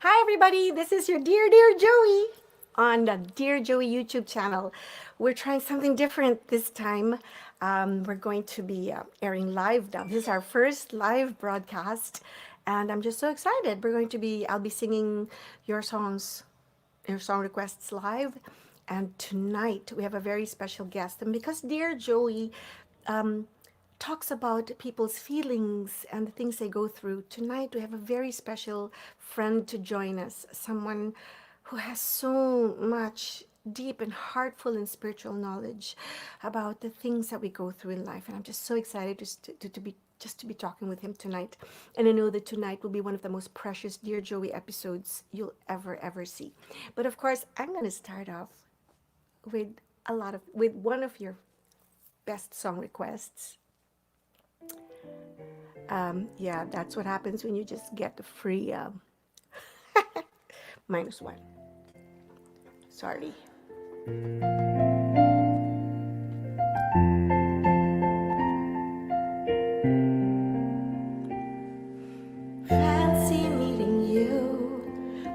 Hi, everybody. This is your Dear Joey on the Dear Joey YouTube channel. We're trying something different this time. We're going to be airing live now. This is our first live broadcast, and I'm just so excited. I'll be singing your songs, your song requests live. And tonight we have a very special guest. And because Dear Joey talks about people's feelings and the things they go through. Tonight, we have a very special friend to join us, someone who has so much deep and heartful and spiritual knowledge about the things that we go through in life. And I'm just so excited to be talking with him tonight. And I know that tonight will be one of the most precious Dear Joey episodes you'll ever see. But of course, I'm going to start off with with one of your best song requests. Yeah, that's what happens when you just get the free -1. Sorry. Fancy meeting you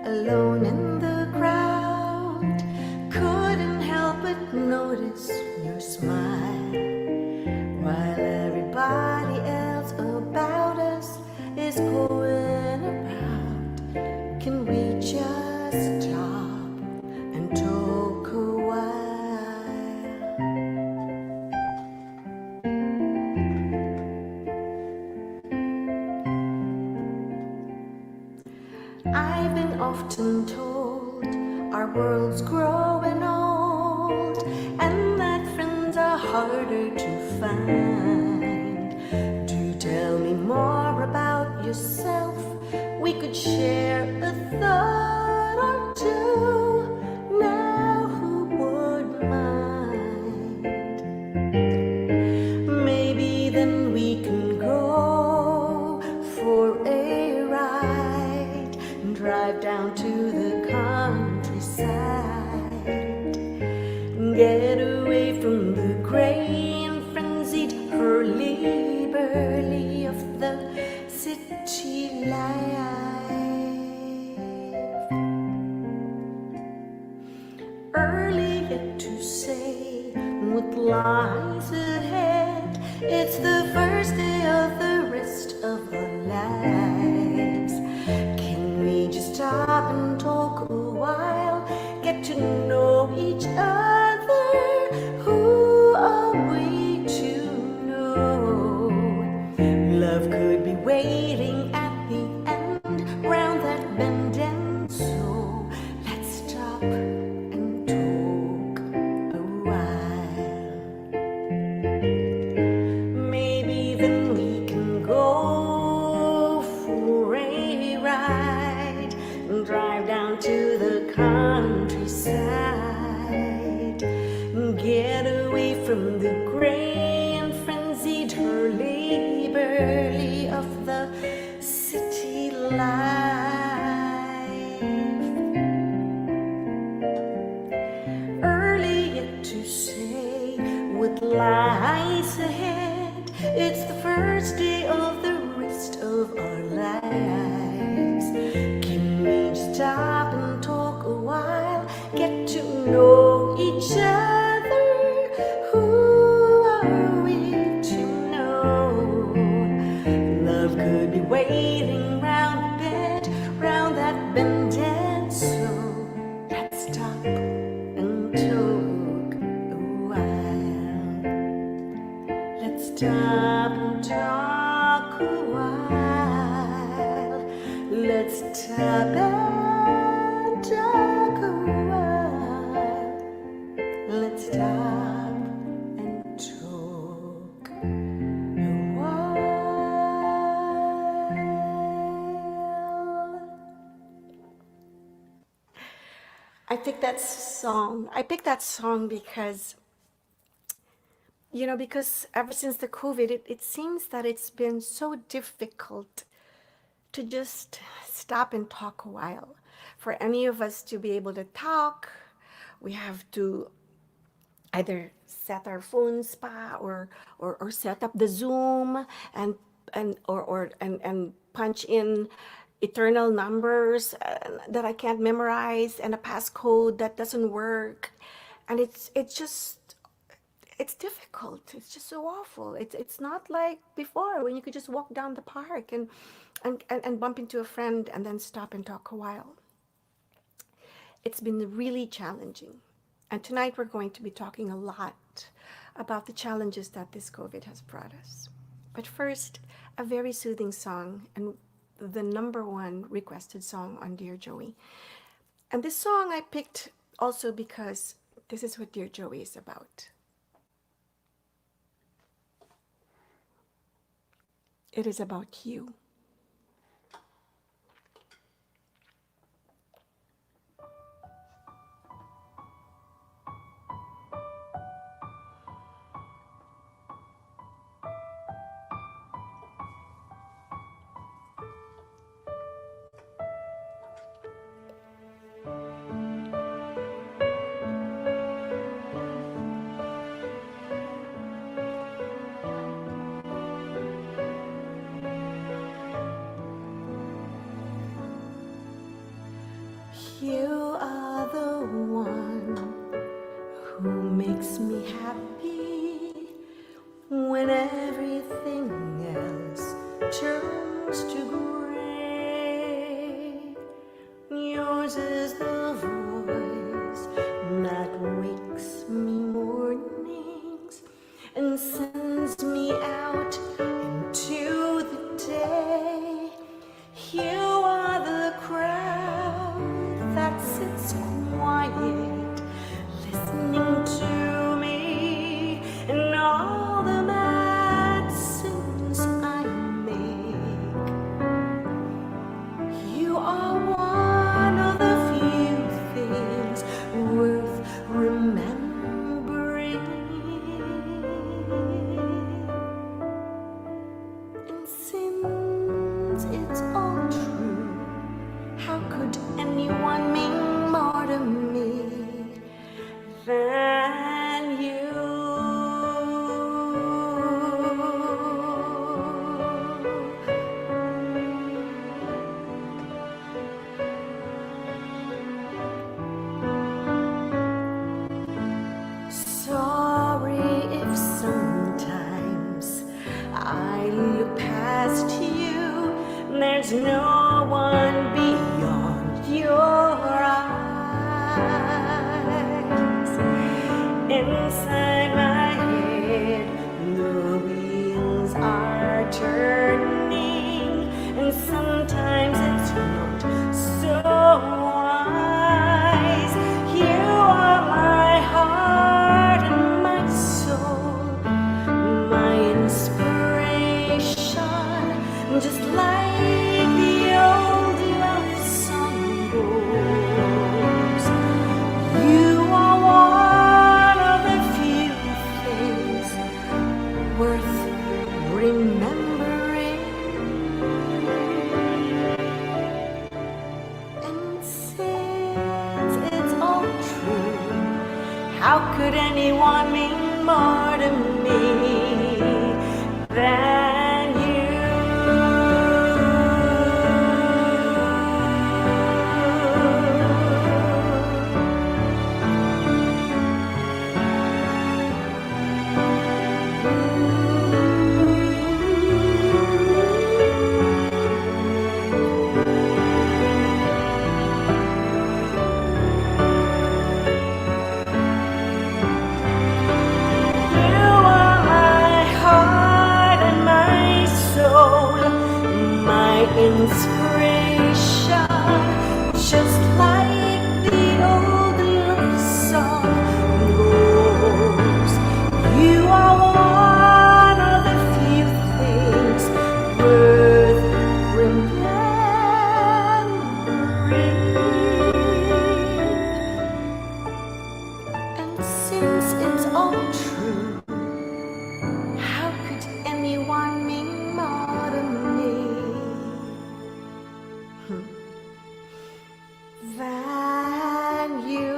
alone in the crowd. Couldn't help but notice your smile while everybody else about us is going around. Can we just stop and talk a while? I've been often told our world's growing old and that friends are harder to find. Do tell me more about yourself. We could share a thought or two. Now who would mind? Maybe then we can go for a ride and drive down to the countryside. Get away from the gray and frenzied hurly-burly of the city life. Early yet to say what lies ahead. It's the first day of the rest of our lives. Can we just stop and talk a while? Get to know each other. Who are we to know? Love could be waiting at the end round that bend, and so let's stop and talk a while. Maybe then we can go for a ride and drive down to the countryside. Get away from the gray and frenzied hurly-burly of the city life. Early yet to say what lies ahead. It's the first day of the rest of our lives. Can we just stop and talk a while? Get to know each other. Who are we to know? Love could be waiting round the bend, round that bend, and so let's stop and talk a while. Let's stop and talk a while. Let's stop and talk a while. Let's stop and talk a while. I picked that song because, because ever since the COVID, it seems that it's been so difficult to just stop and talk a while. For any of us to be able to talk, we have to either set our phones pa or set up the Zoom and punch in eternal numbers that I can't memorize, and a passcode that doesn't work. And it's just, it's difficult. It's just so awful. It's not like before when you could just walk down the park and bump into a friend and then stop and talk a while. It's been really challenging. And tonight we're going to be talking a lot about the challenges that this COVID has brought us. But first, a very soothing song, and the number one requested song on Dear Joey. And this song I picked also because this is what Dear Joey is about. It is about you. You are the one who makes me happy when everything else turns to gray. Yours is the voice that wakes me mornings and sends me out into the day. You are the crowd that sits quiet, listening to me and all the mad sins I make. You are one of the few things worth remembering. And since it's all true, how could anyone mean more to me than you? Sorry if sometimes I look past you. There's no one beyond your eyes. Inside my head, the wheels are turning, and sometimes it's not so wise. You are my heart and my soul, my inspiration, just like the old love song goes. You are one of the few things worth remembering. And since it's all true, how could anyone mean more to me than you? You are my heart and my soul, my inspiration, just like the old love song goes. You are one of the few things worth remembering. And since it's all true, how could anyone mean more to me than you?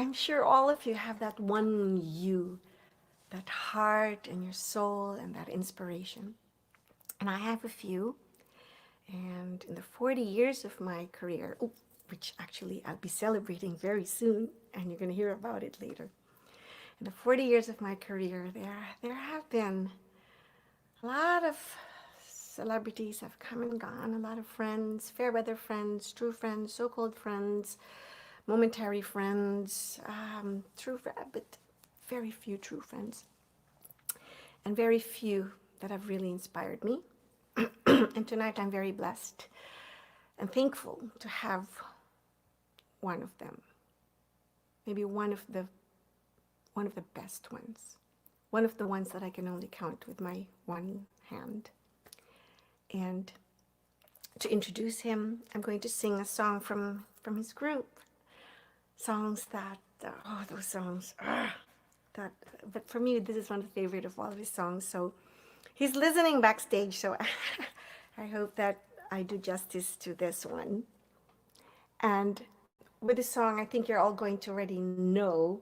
I'm sure all of you have that one you, that heart and your soul and that inspiration. And I have a few. And in the 40 years of my career, which actually I'll be celebrating very soon, and you're going to hear about it later. In the 40 years of my career, there have been a lot of celebrities have come and gone, a lot of friends, fair weather friends, true friends, so-called friends, momentary friends, but very few true friends, and very few that have really inspired me. And tonight I'm very blessed and thankful to have one of them, maybe one of the best ones, one of the ones that I can only count with my one hand. And to introduce him, I'm going to sing a song from his group. Songs that, those songs, but for me, this is one of the favorite of all of his songs. So he's listening backstage, so I hope that I do justice to this one. And with this song, I think you're all going to already know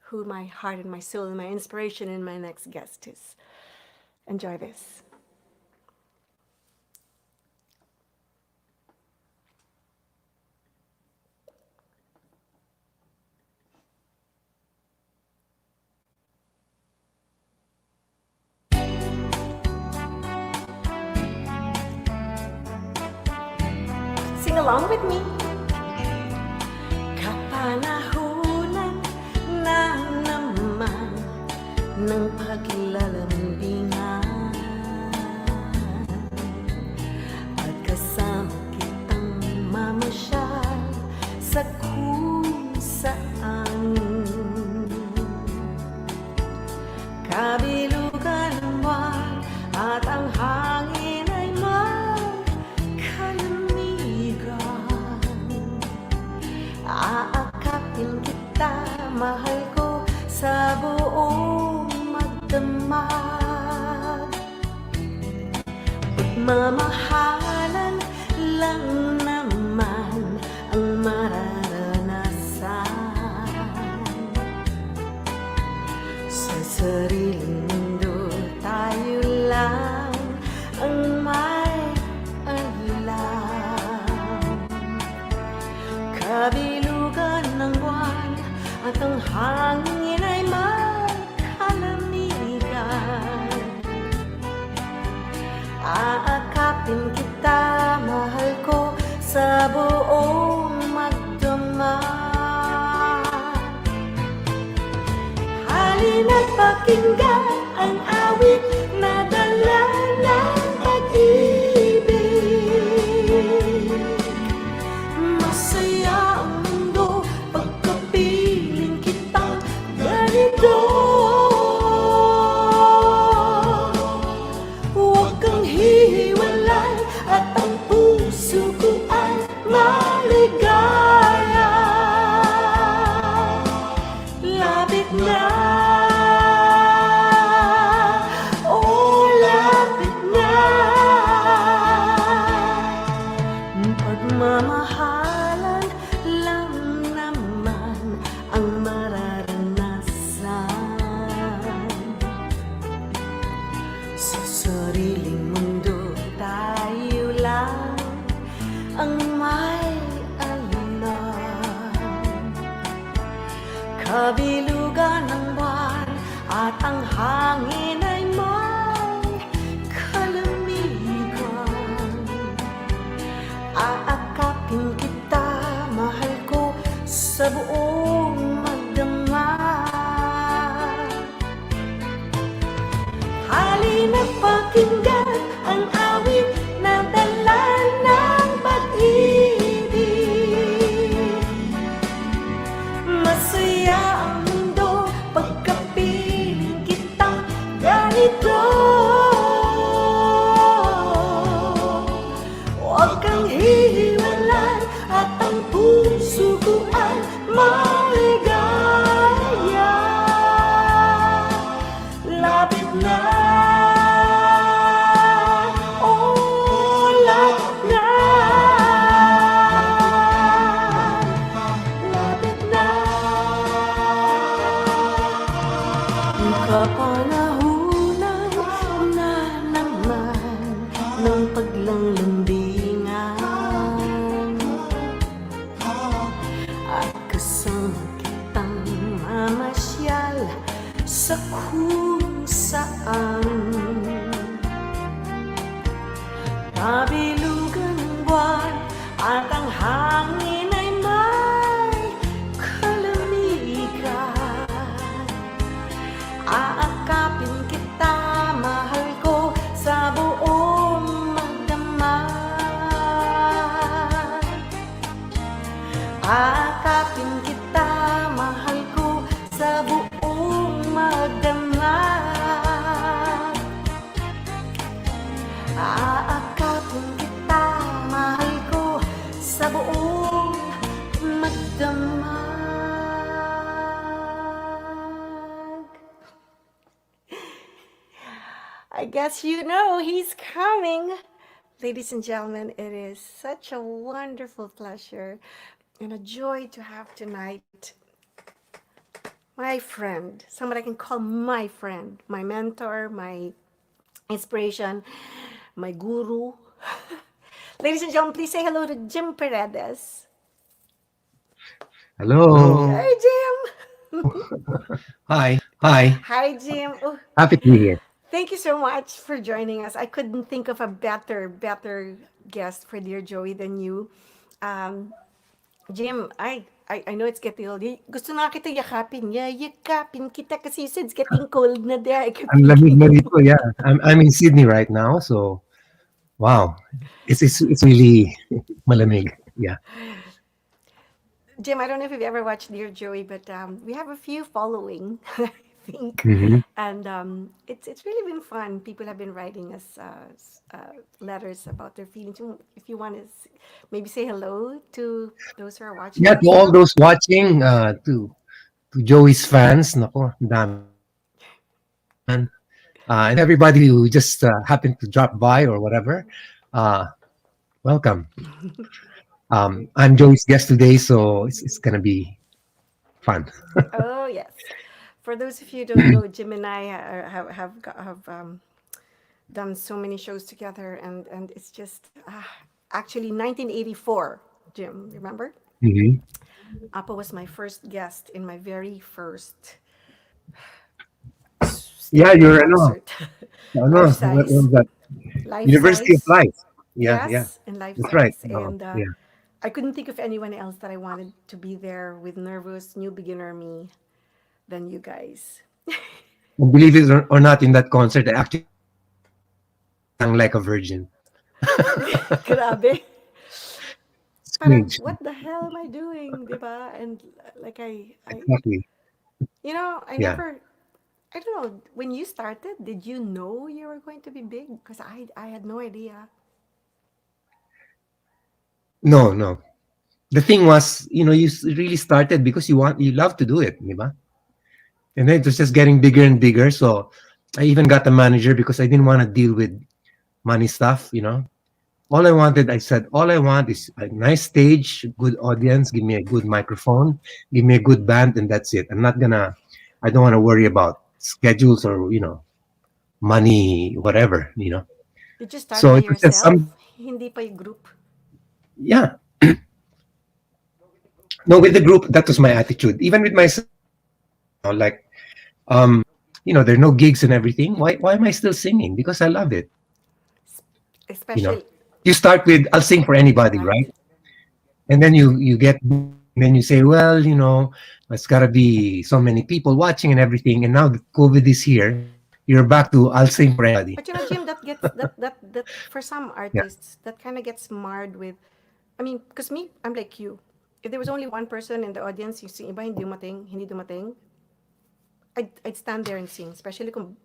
who my heart and my soul and my inspiration and my next guest is. Enjoy this. Sing along with me. Kapanahunan na naman ng paglalambingan, at kasama kitang mamasyal sa kung saan. Kabilugan ng buwan at ang hangin ay aakapin kita, mahal ko sa buong magdamag. Pagmamahalan lang naman ang mararanasan. Sa sariling mundo tayo lang ang may alam. Kabilugan ng buwan at ang hangin ay magkalamigan. Aakapin kita, mahal ko sa buong magdamag. Halina't pakinggan ang awit na dala ng pag-ibig. Masaya ang mundo pagkapiling kitang ganito. Huwag kang hihiwalay at ang puso ko ay maligaya. Lapit na, oh lapit na. Pagmamahalan lang naman ang mararanasan. Sa sariling mundo tayo lang ang may alam. Kabilugan ng buwan at ang hangin ay may kalamigan. Aakapin kita, mahal ko sa buong magdamag. Halina't pakinggan ang awit na dala ng pag-ibig. Masaya ang mundo pagkapiling kitang ganito. Huwag kang hihiwalay at ang puso ko ay maligaya. Lapit na, oh lapit na. Lapit na, Kabilugan ng buwan at ang hangin ay may kalamigan. Aakapin kita, mahal ko, sa buong magdamag. Aakapin kita, mahal ko, sa buong magdamag. Aakapin kita, mahal ko, sa buong magdamag. I guess you know he's coming. Ladies and gentlemen, it is such a wonderful pleasure and a joy to have tonight my friend, someone I can call my friend, my mentor, my inspiration, my guru. Ladies and gentlemen, please say hello to Jim Paredes. Hello. Hey, Jim. Hi. Hi, Jim. Oh, Happy to be here. thank you so much for joining us. I couldn't think of a better guest for Dear Joey than you. Um, Jim, I know it's getting old. Gusto na kita yakapin. Yakapin kita kasi you said it's getting cold na there. I kept Ang lamig na thinking. dito, yeah. I'm in Sydney right now, so wow. It's really malamig. Yeah. Jim, I don't know if you've ever watched Dear Joey, but we have a few following, I think, hmm and it's really been fun. People have been writing us letters about their feelings. If you want to maybe say hello to those who are watching Yeah, us to all now. those watching, to Joey's fans, nako, ang dami yan. And everybody who just happened to drop by or whatever, uh, welcome. I'm Joey's guest today, so it's gonna be fun. Oh yes. For those of you who don't know, Jim and I have done so many shows together, and it's just actually 1984. Jim, remember? hmm Appa was my first guest in my very first Yeah, stereo you're concert, life what size, was that? life University of size. Life. Yeah. Yes, and life That's right. size, and Yeah. I couldn't think of anyone else that I wanted to be there with nervous new beginner me than you guys. And believe it or not, in that concert, I actually sang like a virgin. Grabe. Parang, Strange. what the hell am I doing, diba? And like Exactly. I Yeah. never, I don't know, when you started, did you know you were going to be big? Because I had no idea. No. The thing was, really started because you love to do it, di ba? And then it was just getting bigger and bigger. So I even got a manager because I didn't want to deal with money stuff. I said, all I want is a nice stage, good audience, give me a good microphone, give me a good band, and that's it. I don't want to worry about schedules or, money, whatever. Did you start So by it was just yourself? Hindi pa yung group? yeah. No, with the group, that was my attitude. Even with myself, like, there are no gigs and everything. Why am I still singing? Because I love it. You know, Especially, you start with I'll sing for anybody, right? right? And then you get, and then you say, well, it's got to be so many people watching and everything. And now that COVID is here, you're back to I'll sing for anybody. But Jim, that gets that for some Yeah, artists that kind of gets marred with. I mean, because me, I'm like you. If there was only one person in the audience, you sing iba hindi dumating, I'd stand there and sing. Especially kung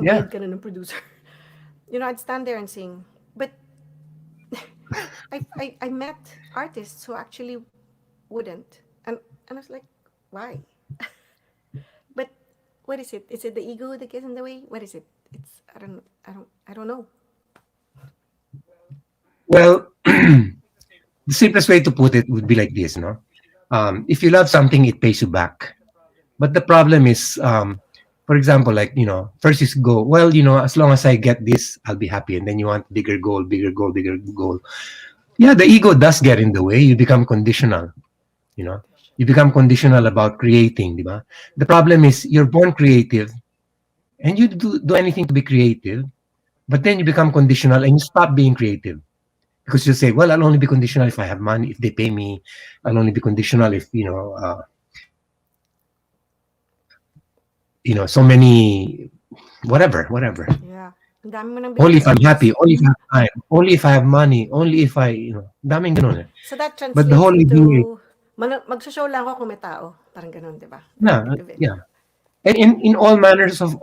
yeah, bid ka na ng producer. I'd stand there and sing. But I met artists who actually wouldn't, and I was like, why? But what is it? Is it the ego that gets in the way? What is it? It's I don't know. Well, the simplest way to put it would be like this, no? If you love something, it pays you back. But the problem is, for example, like, first you go, well, as long as I get this, I'll be happy. And then you want bigger goal, bigger goal, bigger goal. Yeah, the ego does get in the way. You become conditional, you know. You become conditional about creating, di ba? The problem is you're born creative and you do anything to be creative, but then you become conditional and you stop being creative because you say, well, I'll only be conditional if I have money, if they pay me. I'll only be conditional if so many, whatever. Yeah. Ang dami mo nang Only if I'm happy, binubudget. only if I have time, only if I have money, only if daming ganun eh. So that But the translates whole idea, into, magsushow lang ako kung may tao. Parang ganun, di ba? That's yeah, the video. yeah. And in all manners of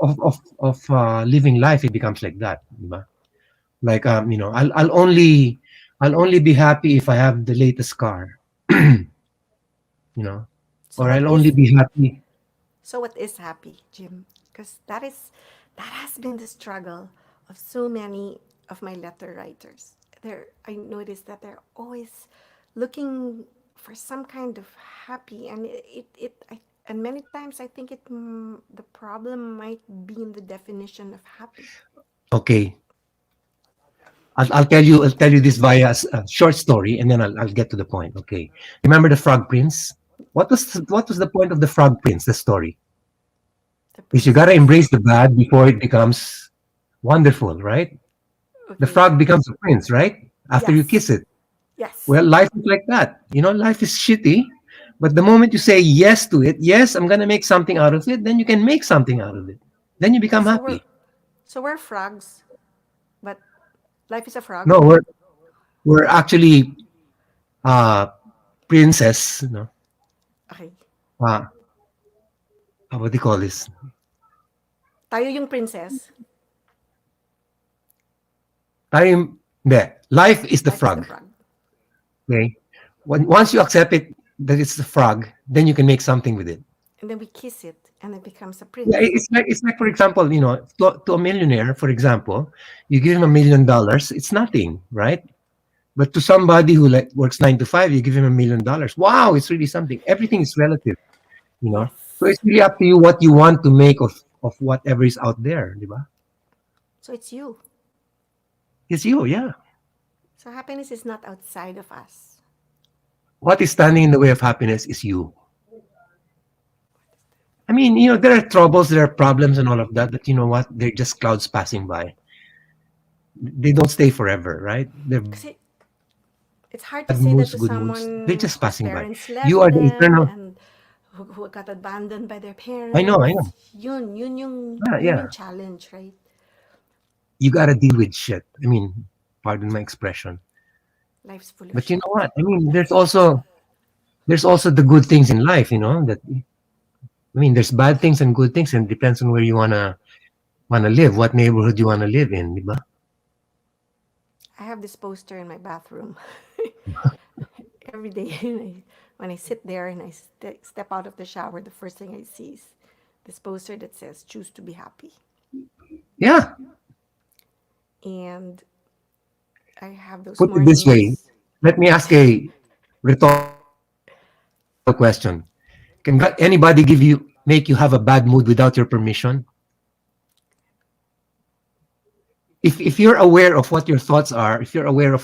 living life, it becomes like that, diba? Like I'll only be happy if I have the latest car, you know, So or what I'll only is be happy. so what is happy, Jim? Because that has been the struggle of so many of my letter writers. I noticed that they're always looking for some kind of happy, and and many times I think the problem might be in the definition of happy. Okay, I'll tell you this via a short story, and then I'll get to the point. Okay, remember the Frog Prince? What was the point of the Frog Prince? The story The is you gotta princess. embrace the bad before it becomes wonderful, right? The Okay. frog becomes a prince, right? After you Yes. kiss it. Yes. Well, life is like that. Life is shitty, but the moment you say yes to it, yes, I'm gonna make something out of it, then you can make something out of it. Then you become So we're happy. so we're frogs, but life is a frog. No, we're actually uh princess, Okay. uh what do you call this? Tayo yung princess. Time there. Life is the Life is the frog. frog. Okay. Once you accept it that it's the frog, then you can make something with it. And then we kiss it, and it becomes a Yeah, prince. it's like for example, to a millionaire, for example, you give him $1 million, it's nothing, right? But to somebody who like works 9 to 5, you give him $1 million. Wow, it's really something. Everything is relative, you know. So Yes. it's really up to you what you want to make of whatever is out there, di ba? So it's you. It's you, yeah. So happiness is not outside of us. What is standing in the way of happiness is you. I mean, there are troubles, there are problems, and all of that. But you know what? They're just clouds passing by. They don't stay forever, right? They're Kasi it's hard to bad say that moods, to good moods. They're someone just whose passing by. parents You left are the them eternal. and who got abandoned by their I know, I parents. know. Yeah, Yun yung yeah. challenge, right? You gotta deal with shit. I mean, pardon my expression. Life's full of But you shit. know what? I mean, there's also the good things in life. That I mean, there's bad things and good things, and it depends on where you wanna live, what neighborhood you wanna live in, di ba? I have this poster in my bathroom. Every day when I sit there and I step out of the shower, the first thing I see is this poster that says choose to be happy. Yeah. And I have those Put it this way. mornings. Let me ask a rhetorical question. Can anybody make you have a bad mood without your permission? If you're aware of what your thoughts are, if you're aware of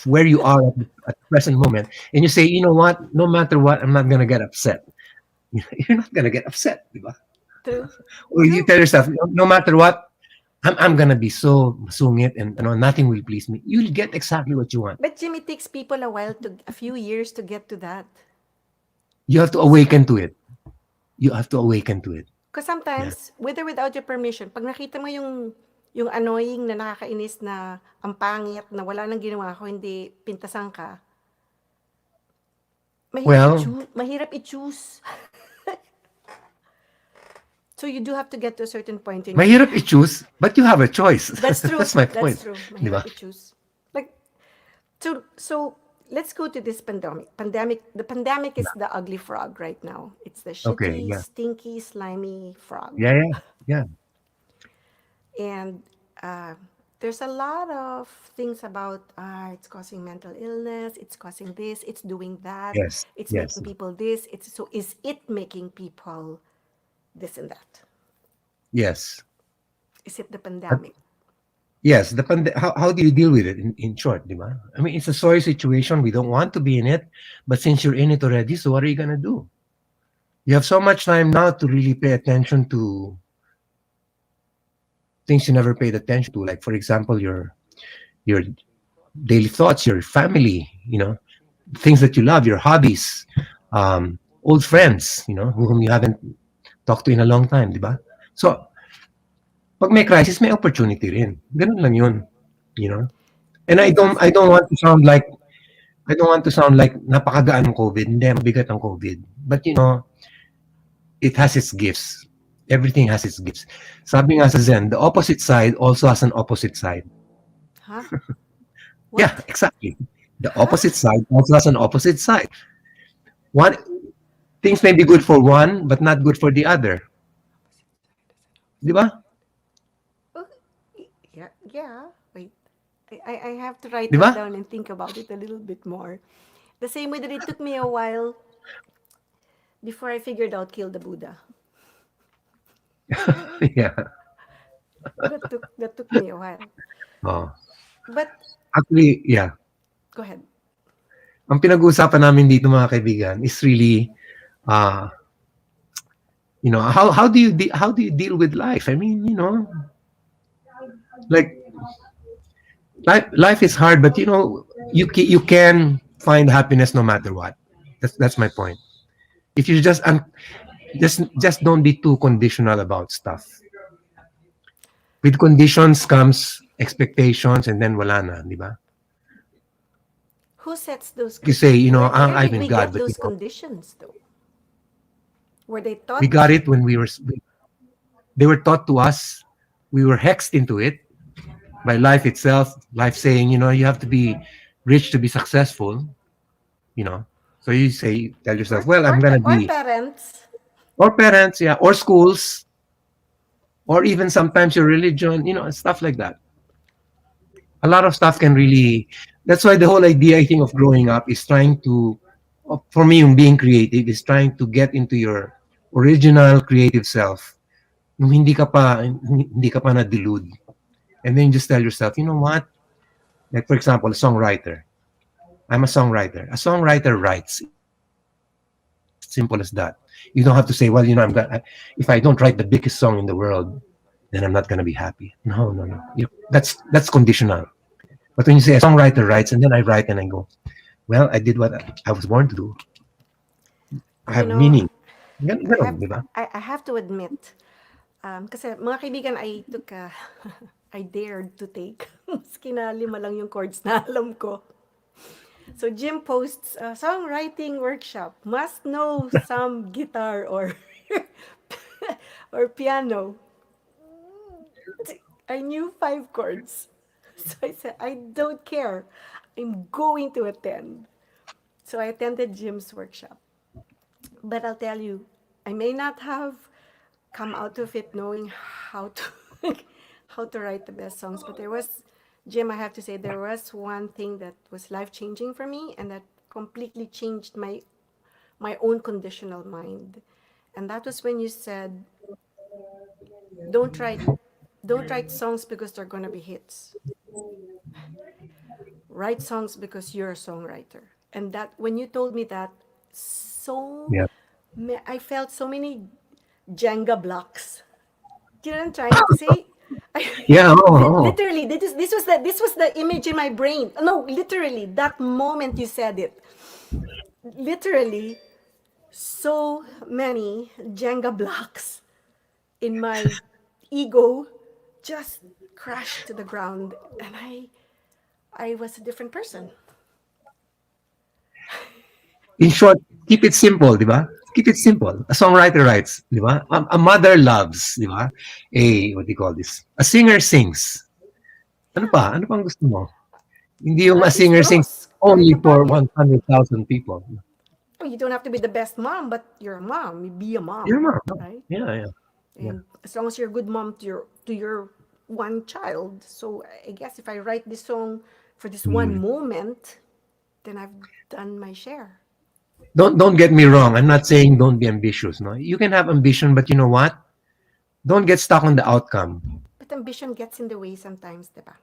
where you are at the present moment, and you say, you know what, no matter what, I'm not gonna get upset. You're not gonna get upset, di ba? True. Or you True. tell yourself, no matter what, I'm gonna be so sungit and nothing will please me. You'll get exactly what you want. But Jim, it takes people a few years to get to that. You have to awaken to it. You have to awaken to it. Because Yeah. sometimes, with or without your permission, pag nakita mo yung annoying na nakakainis na ang pangit na wala nang ginawa ko, hindi pintasan ka, mahirap Well, i-choose. Mahirap i-choose. So you do have to get to a certain point in your mahirap i-choose, but you have a choice. That's true. That's my That's point. true. Di ba? Mahirap i-choose. Like, so let's go to this pandemic. The pandemic is the ugly frog right now. It's the Okay. shitty, Yeah. stinky, slimy frog. Yeah. Yeah. Yeah. And there's a lot of things about it's causing mental illness, it's causing this, it's doing that, Yes. it's Yes. making people this. Is it making people this and that? Yes. Is it the But pandemic? yes. How do you deal with it in short, di ba? I mean, it's a sorry situation. We don't want to be in it, but since you're in it already, so what are you gonna do? You have so much time now to really pay attention to things you never paid attention to, like for example, your daily thoughts, your family, things that you love, your hobbies, old friends, whom you haven't talked to in a long time, di ba? So, pag may crisis, may opportunity rin. Ganun lang yun, you know? And Yes, yes. I don't want to sound like napakagaan ng COVID. Hindi, mabigat ang COVID. But it has its gifts. Everything has its gifts. Sabi nga sa Zen, the opposite side also has an opposite side. Huh? Yeah, What? exactly. The Huh? opposite side also has an opposite side. One things may be good for one, but not good for the other. Di ba? Oh, yeah, yeah. Wait. I have to write Di that ba? down and think about it a little bit more. The same way that it took me a while before I figured out kill the Buddha. Yeah. That took me a while. Oh. But Actually, yeah. go ahead. Ang pinag-uusapan namin dito mga kaibigan is really uh how do you deal with life? I mean, like life is hard, but you can find happiness no matter what. That's my point. If you just don't be too conditional about stuff. With conditions comes expectations, and then wala na, di ba? Who sets those? You say, Where I'm did in we God, get but those conditions, though? Were they we taught? got it when they were taught to us. We were hexed into it by life itself. Life saying, you have to be rich to be successful. You know, so tell yourself, well, I'm gonna Or be, parents? or parents, yeah, or schools, or even sometimes your religion, stuff like that. A lot of stuff can really. That's why the whole idea, I think, of growing up is trying to, for me, being creative is trying to get into your original creative self. Nung hindi ka pa na-delude. And then you just tell yourself, you know what? Like, for example, a songwriter. I'm a songwriter. A songwriter writes. Simple as that. You don't have to say, well, if I don't write the biggest song in the world, then I'm not going to be happy. No, no, no. That's conditional. But when you say a songwriter writes, and then I write and I go, well, I did what I was born to do. I You have know, meaning. I have Ganon, di ba? I have to admit, kasi mga kaibigan, I took a, I dared to take, maski na 5 lang yung chords na alam ko. So Jim posts a songwriting workshop. Must know some guitar or or piano. I knew 5 chords. So I said, I don't care. I'm going to attend. So I attended Jim's workshop. But I'll tell you, I may not have come out of it knowing how to how to write the best songs, but there was, Jim, I have to say, there was one thing that was life changing for me, and that completely changed my own conditional mind. And that was when you said, don't write don't write songs because they're gonna be hits. Write songs because you're a songwriter. And that when you told me that, so Yeah. I felt so many Jenga blocks. Do you know what I'm trying to say? I, Yeah, oh. literally, this was the image in my brain. No, literally, that moment you said it. Literally, so many Jenga blocks in my ego just crashed to the ground, and I was a different person. In short, keep it simple, di ba? Keep it simple. A songwriter writes, di ba? A mother loves, di ba? What do you call this? A singer sings. Ano Yeah, pa? Ano pang gusto mo? Hindi an yung a artist singer sings draws. Write only a for poem. 100,000 people. Oh, you don't have to be the best mom, but you're a mom. You be a You're mom, not. No. right? Yeah, yeah. Yeah. And as long as you're a good mom to your one child, so I guess if I write this song for this one Mm. moment, then I've done my share. Don't get me wrong. I'm not saying don't be ambitious. No, you can have ambition, but you know what? Don't get stuck on the outcome. But ambition gets in the way sometimes, diba?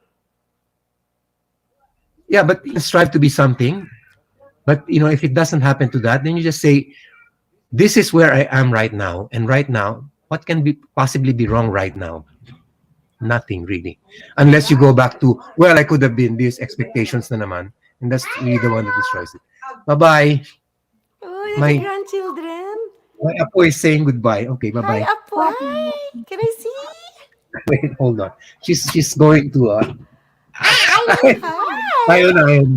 Yeah, but you strive to be something. But if it doesn't happen to that, then you just say, this is where I am right now, and right now, what can be possibly be wrong right now? Nothing really. Unless you go back to, well, I could have been this, expectations na naman. And that's really the one that destroys it. Bye-bye. Oh, My grandchildren. my apo is saying goodbye. Okay, Hi, bye-bye. Apo. Hi. Can I see? Wait, hold on. She's going to Hi. ayun na, ayun.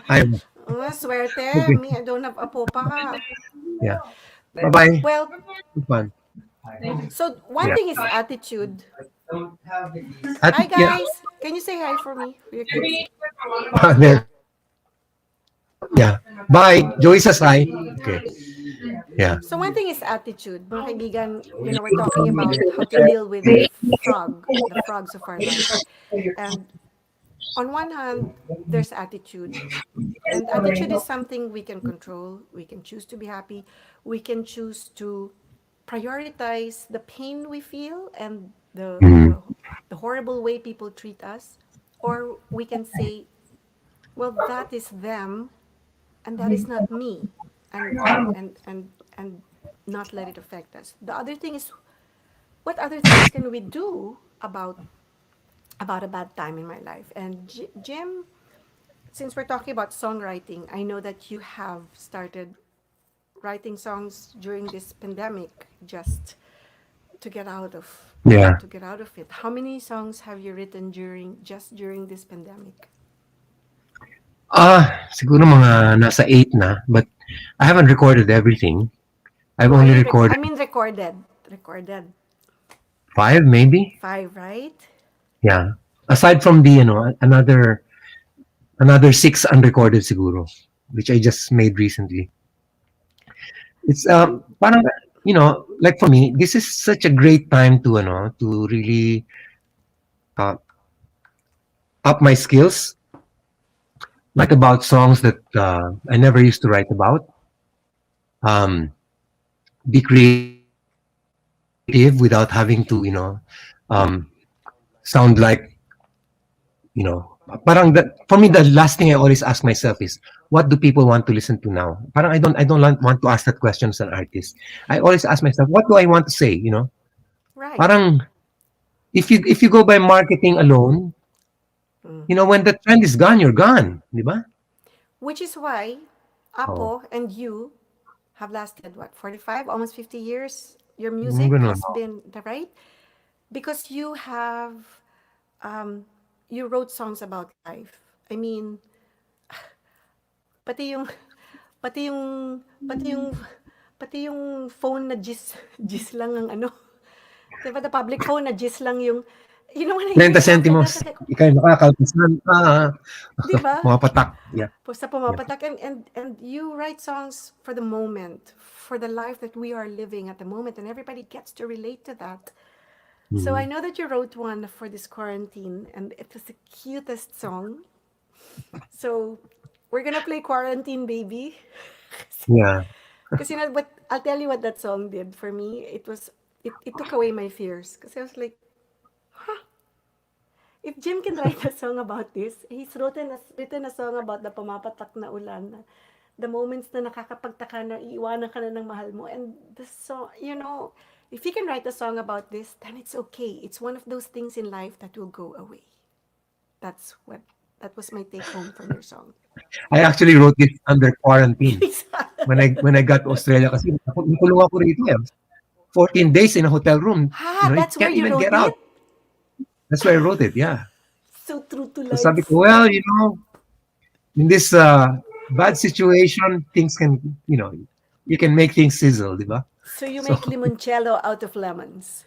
Ayun. Oh, swerte. Okay. Me, I don't have Apo pa ka. Yeah. Bye-bye. Well, Good fun. so one Yeah. thing is attitude. At, Hi, yeah. guys. Can you say hi for me? For your kids? There. Yeah. Bye. Joey says hi. Okay. Yeah. So one thing is attitude. Mga kaibigan, we're talking about how to deal with the frogs of our life. And on one hand, there's attitude. And attitude is something we can control. We can choose to be happy. We can choose to prioritize the pain we feel and the horrible way people treat us. Or we can say, well, that is them and that is not me. And not let it affect us. The other thing is, what other things can we do about a bad time in my life? And Jim, since we're talking about songwriting, I know that you have started writing songs during this pandemic just to get out of Yeah. it. How many songs have you written during this pandemic? Siguro mga nasa 8 na, but I haven't recorded everything. I've only recorded Recorded 5 maybe. 5, right? Yeah. Aside from the, another 6 unrecorded siguro, which I just made recently. It's parang, like for me, this is such a great time to really uh, up my skills, like about songs that I never used to write about. Be creative without having to, sound like, parang that, for me, the last thing I always ask myself is, what do people want to listen to now? Parang I don't want to ask that question as an artist. I always ask myself, what do I want to say? Right. Parang if you go by marketing alone, when the trend is gone, you're gone, di ba? Which is why Apo and you have lasted what, 45, almost 50 years. Your music Ganun. has been right because you wrote songs about life. I mean, pati yung pati yung pati yung pati yung phone na gis lang ang ano. Diba the public phone na gis lang yung, when I 30 centimos, ikay makakalpisan. Diba? Mga patak. Yeah. Basta pumapatak. And you write songs for the moment, for the life that we are living at the moment, and everybody gets to relate to that. So I know that you wrote one for this quarantine, and it was the cutest song. So we're gonna play Quarantine Baby. Yeah. Because what I'll tell you what that song did for me. It took away my fears. Because I was like, if Jim can write a song about this, he's written a song about the pumapatak na ulan, the moments na nakakapagtaka na iiwanan ka na ng mahal mo. And the song, if he can write a song about this, then it's okay. It's one of those things in life that will go away. That was my take home from your song. I actually wrote this under quarantine. when I got to Australia kasi nakulong ako rito 14 days in a hotel room. That's where you wrote it? That's where I wrote it, yeah. So true to So life. sabi ko, well, in this bad situation, things can, you can make things sizzle, di ba? So you make limoncello out of lemons.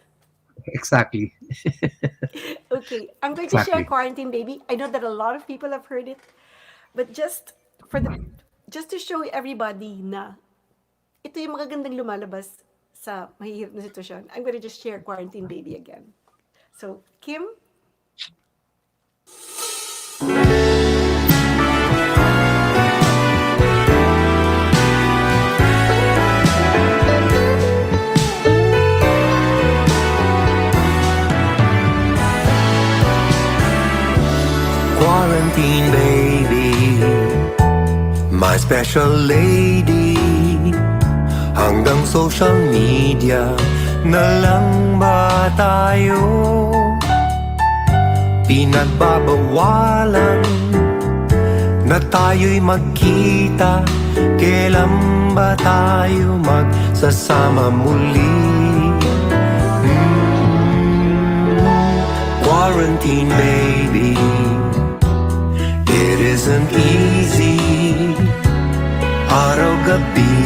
Exactly. Okay, I'm going to share Quarantine Baby. I know that a lot of people have heard it, but just to show everybody na ito yung magagandang lumalabas sa mahihirap na sitwasyon, I'm going to just share Quarantine Baby again. So, Kim? Quarantine baby, my special lady. Hanggang social media na lang ba tayo? Pinagbabawalan na tayo'y magkita. Kailan ba tayo magsasama muli? Quarantine baby, it isn't easy. Araw-gabi,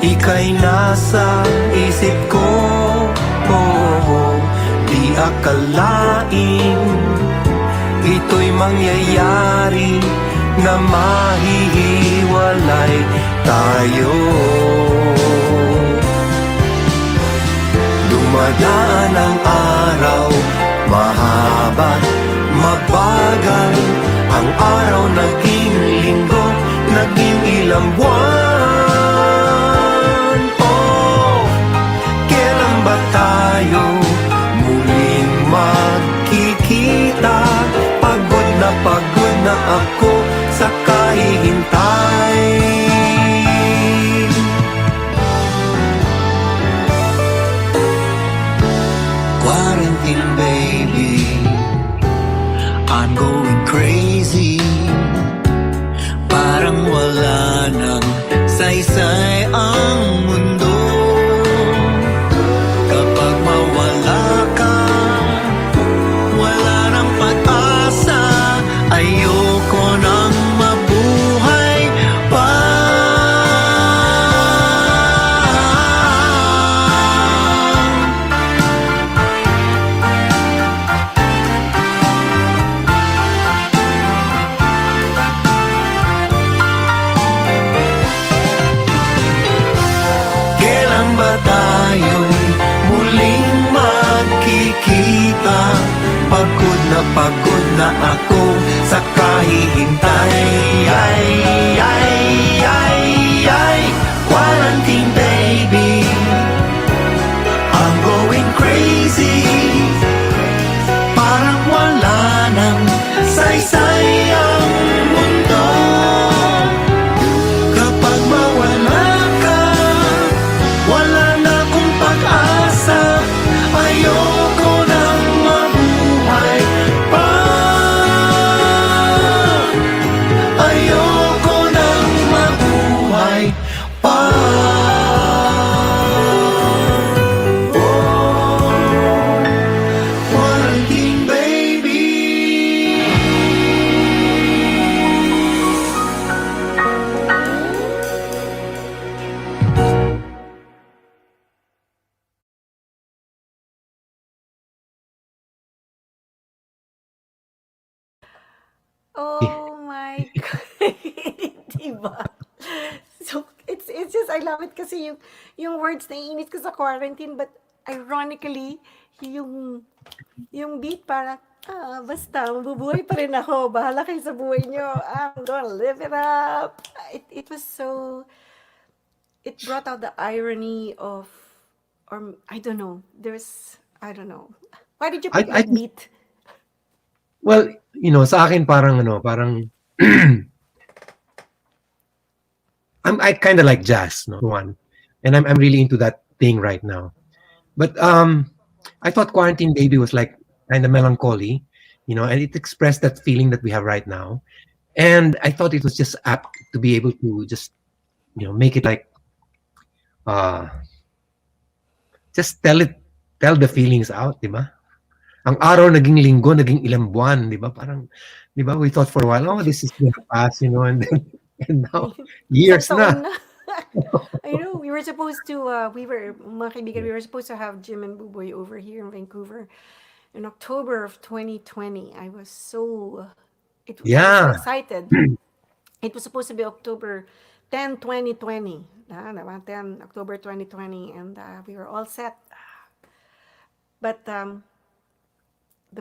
ika'y nasa isip ko. Di akalain ito'y mangyayari, na mahihiwalay tayo. Dumadaan ang araw, mahaba't mabagal. Ang araw naging linggo, naging ilang buwan. Oh, kailan ba tayo muling magkikita? Pagod na ako sa kahihintay. Quarantine baby, I'm going crazy. Parang wala nang saysay ang mundo. Kapag mawala ka, wala nang pag-asa. Ayoko nang mabuhay pa. Kailan ba tayo'y muling magkikita? Pagod na ako sa kahihintay. Ay, ay, ay, ay, quarantine baby, I'm going crazy. Parang wala nang saysay ang mundo. Kapag mawala ka, wala na akong pag-asa. Ayoko nang mabuhay pa. Ayoko nang mabuhay pa. Oh, quarantine baby. Oh my God. Diba? So, it's just, I love it kasi yung words na iinit ko sa quarantine, but ironically, yung beat para, basta, mabubuhay pa rin ako. Bahala kayo sa buhay nyo. I'm gonna live it up. It was so, it brought out the irony of, or I don't know, I don't know. Why did you pick I that beat? Well, sa akin parang I kind of like jazz, no one, and I'm really into that thing right now. But I thought Quarantine Baby was like kind of melancholy, and it expressed that feeling that we have right now. And I thought it was just apt to be able to just make it like uh just tell the feelings out, di ba? Ang araw naging linggo, naging ilang buwan, di ba? Parang, di ba, we thought for a while, oh, this is gonna pass, and then and now Isang years na. taon na. I know, we were supposed to, mga kaibigan, we were supposed to have Jim and Buboy over here in Vancouver in October of 2020. I was so Yeah. excited. It was supposed to be October 10, 2020. Naman 10, October 2020, and we were all set. But the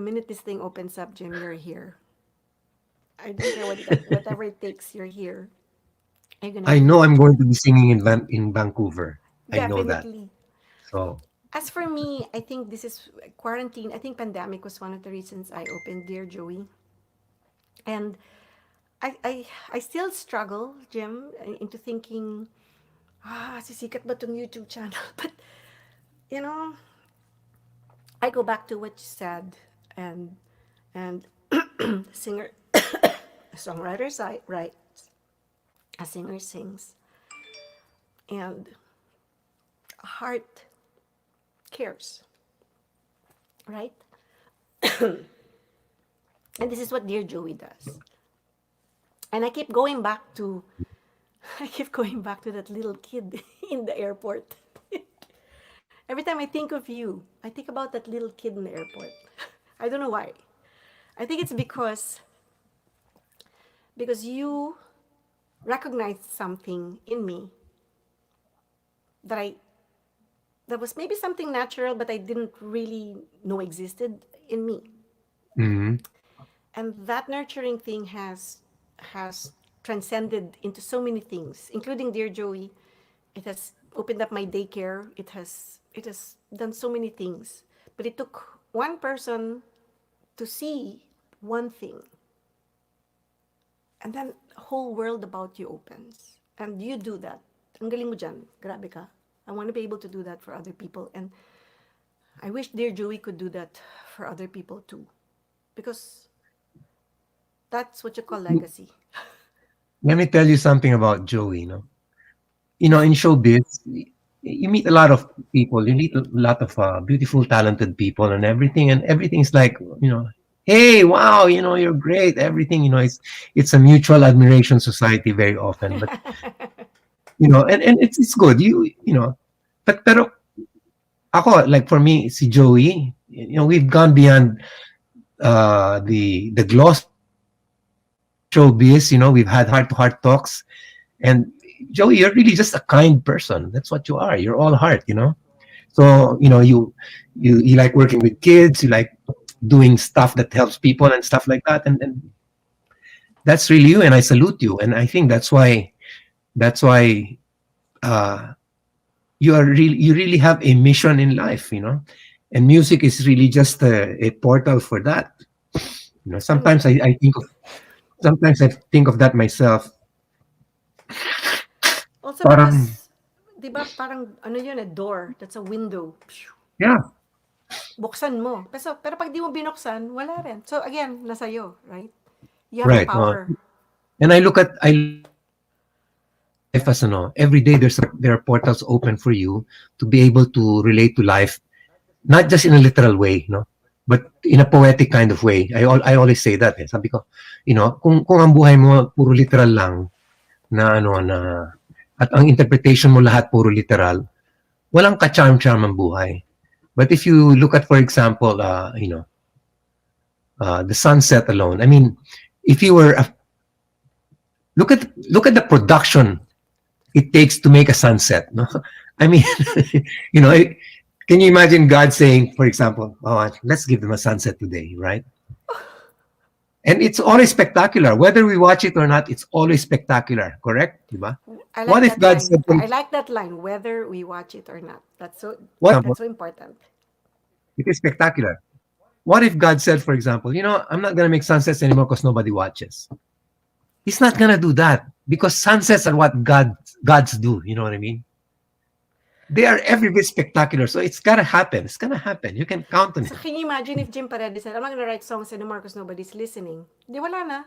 minute this thing opens up, Jim, you're here. I don't care whatever it takes, you're here. You're gonna I be know here. I'm going to be singing in Vancouver. I know that. Definitely. So, As for me, I think this is quarantine. I think pandemic was one of the reasons I opened Dear Joey. And I still struggle, Jim, into thinking, sisikat ba tong YouTube channel? But, you know, I go back to what you said, and and singer, a songwriter writes, a singer sings, and a heart cares, right? And this is what Dear Joey does. And I keep going back to, I keep going back to that little kid in the airport. Every time I think of you, I think about that little kid in the airport. I don't know why. I think it's because you recognized something in me that I that was maybe something natural, but I didn't really know existed in me. Hmm. And that nurturing thing has transcended into so many things, including Dear Joey. It has opened up my daycare. It has done so many things. But it took one person to see one thing, and then a whole world about you opens. And you do that. Ang galing mo dyan. Grabe ka. I want to be able to do that for other people. And I wish Dear Joey could do that for other people too. Because that's what you call legacy. Let me tell you something about Joey. In showbiz, you meet a lot of people. You meet a lot of beautiful, talented people, and everything's like, hey, wow, you're great. Everything, it's a mutual admiration society very often. But and it's good. But pero ako, like for me, si Joey, we've gone beyond the gloss showbiz. We've had heart-to-heart talks, and Joey, you're really just a kind person. That's what you are. You're all heart. So you like working with kids. You like doing stuff that helps people and stuff like that. And that's really you. And I salute you. And I think that's why uh, you really have a mission in life. And music is really just a portal for that. And Sometimes I think of that myself. also Parang, because, di ba, parang ano yun, a door, that's a window. yeah, Buksan mo. Pero pag di mo binuksan, wala rin. So again, nasa iyo, right? You have the right. power. And I look at life as every day there are portals open for you to be able to relate to life, not just in a literal way, but in a poetic kind of way. I always say that. Sabi ko, kung ang buhay mo puro literal lang na at ang interpretation mo lahat puro literal, walang ka-charm-charm ang buhay. But if you look at, for example, the sunset alone. I mean, if you were look at the production it takes to make a sunset. No, I mean, you know, can you imagine God saying, for example, "Oh, let's give them a sunset today," right? And it's always spectacular, whether we watch it or not. It's always spectacular, correct? Diba? I like What if that God line. said, for I like that line, whether we watch it or not. what That's so important. it is spectacular? What if God said, for example, I'm not gonna make sunsets anymore because nobody watches. He's not gonna do that because sunsets are what gods do. You know what I mean? They are every bit spectacular. So it's gotta happen. It's gonna happen. You can count on So it. can you imagine if Jim Paredes said, I'm not gonna write songs anymore because nobody's listening. Di wala na.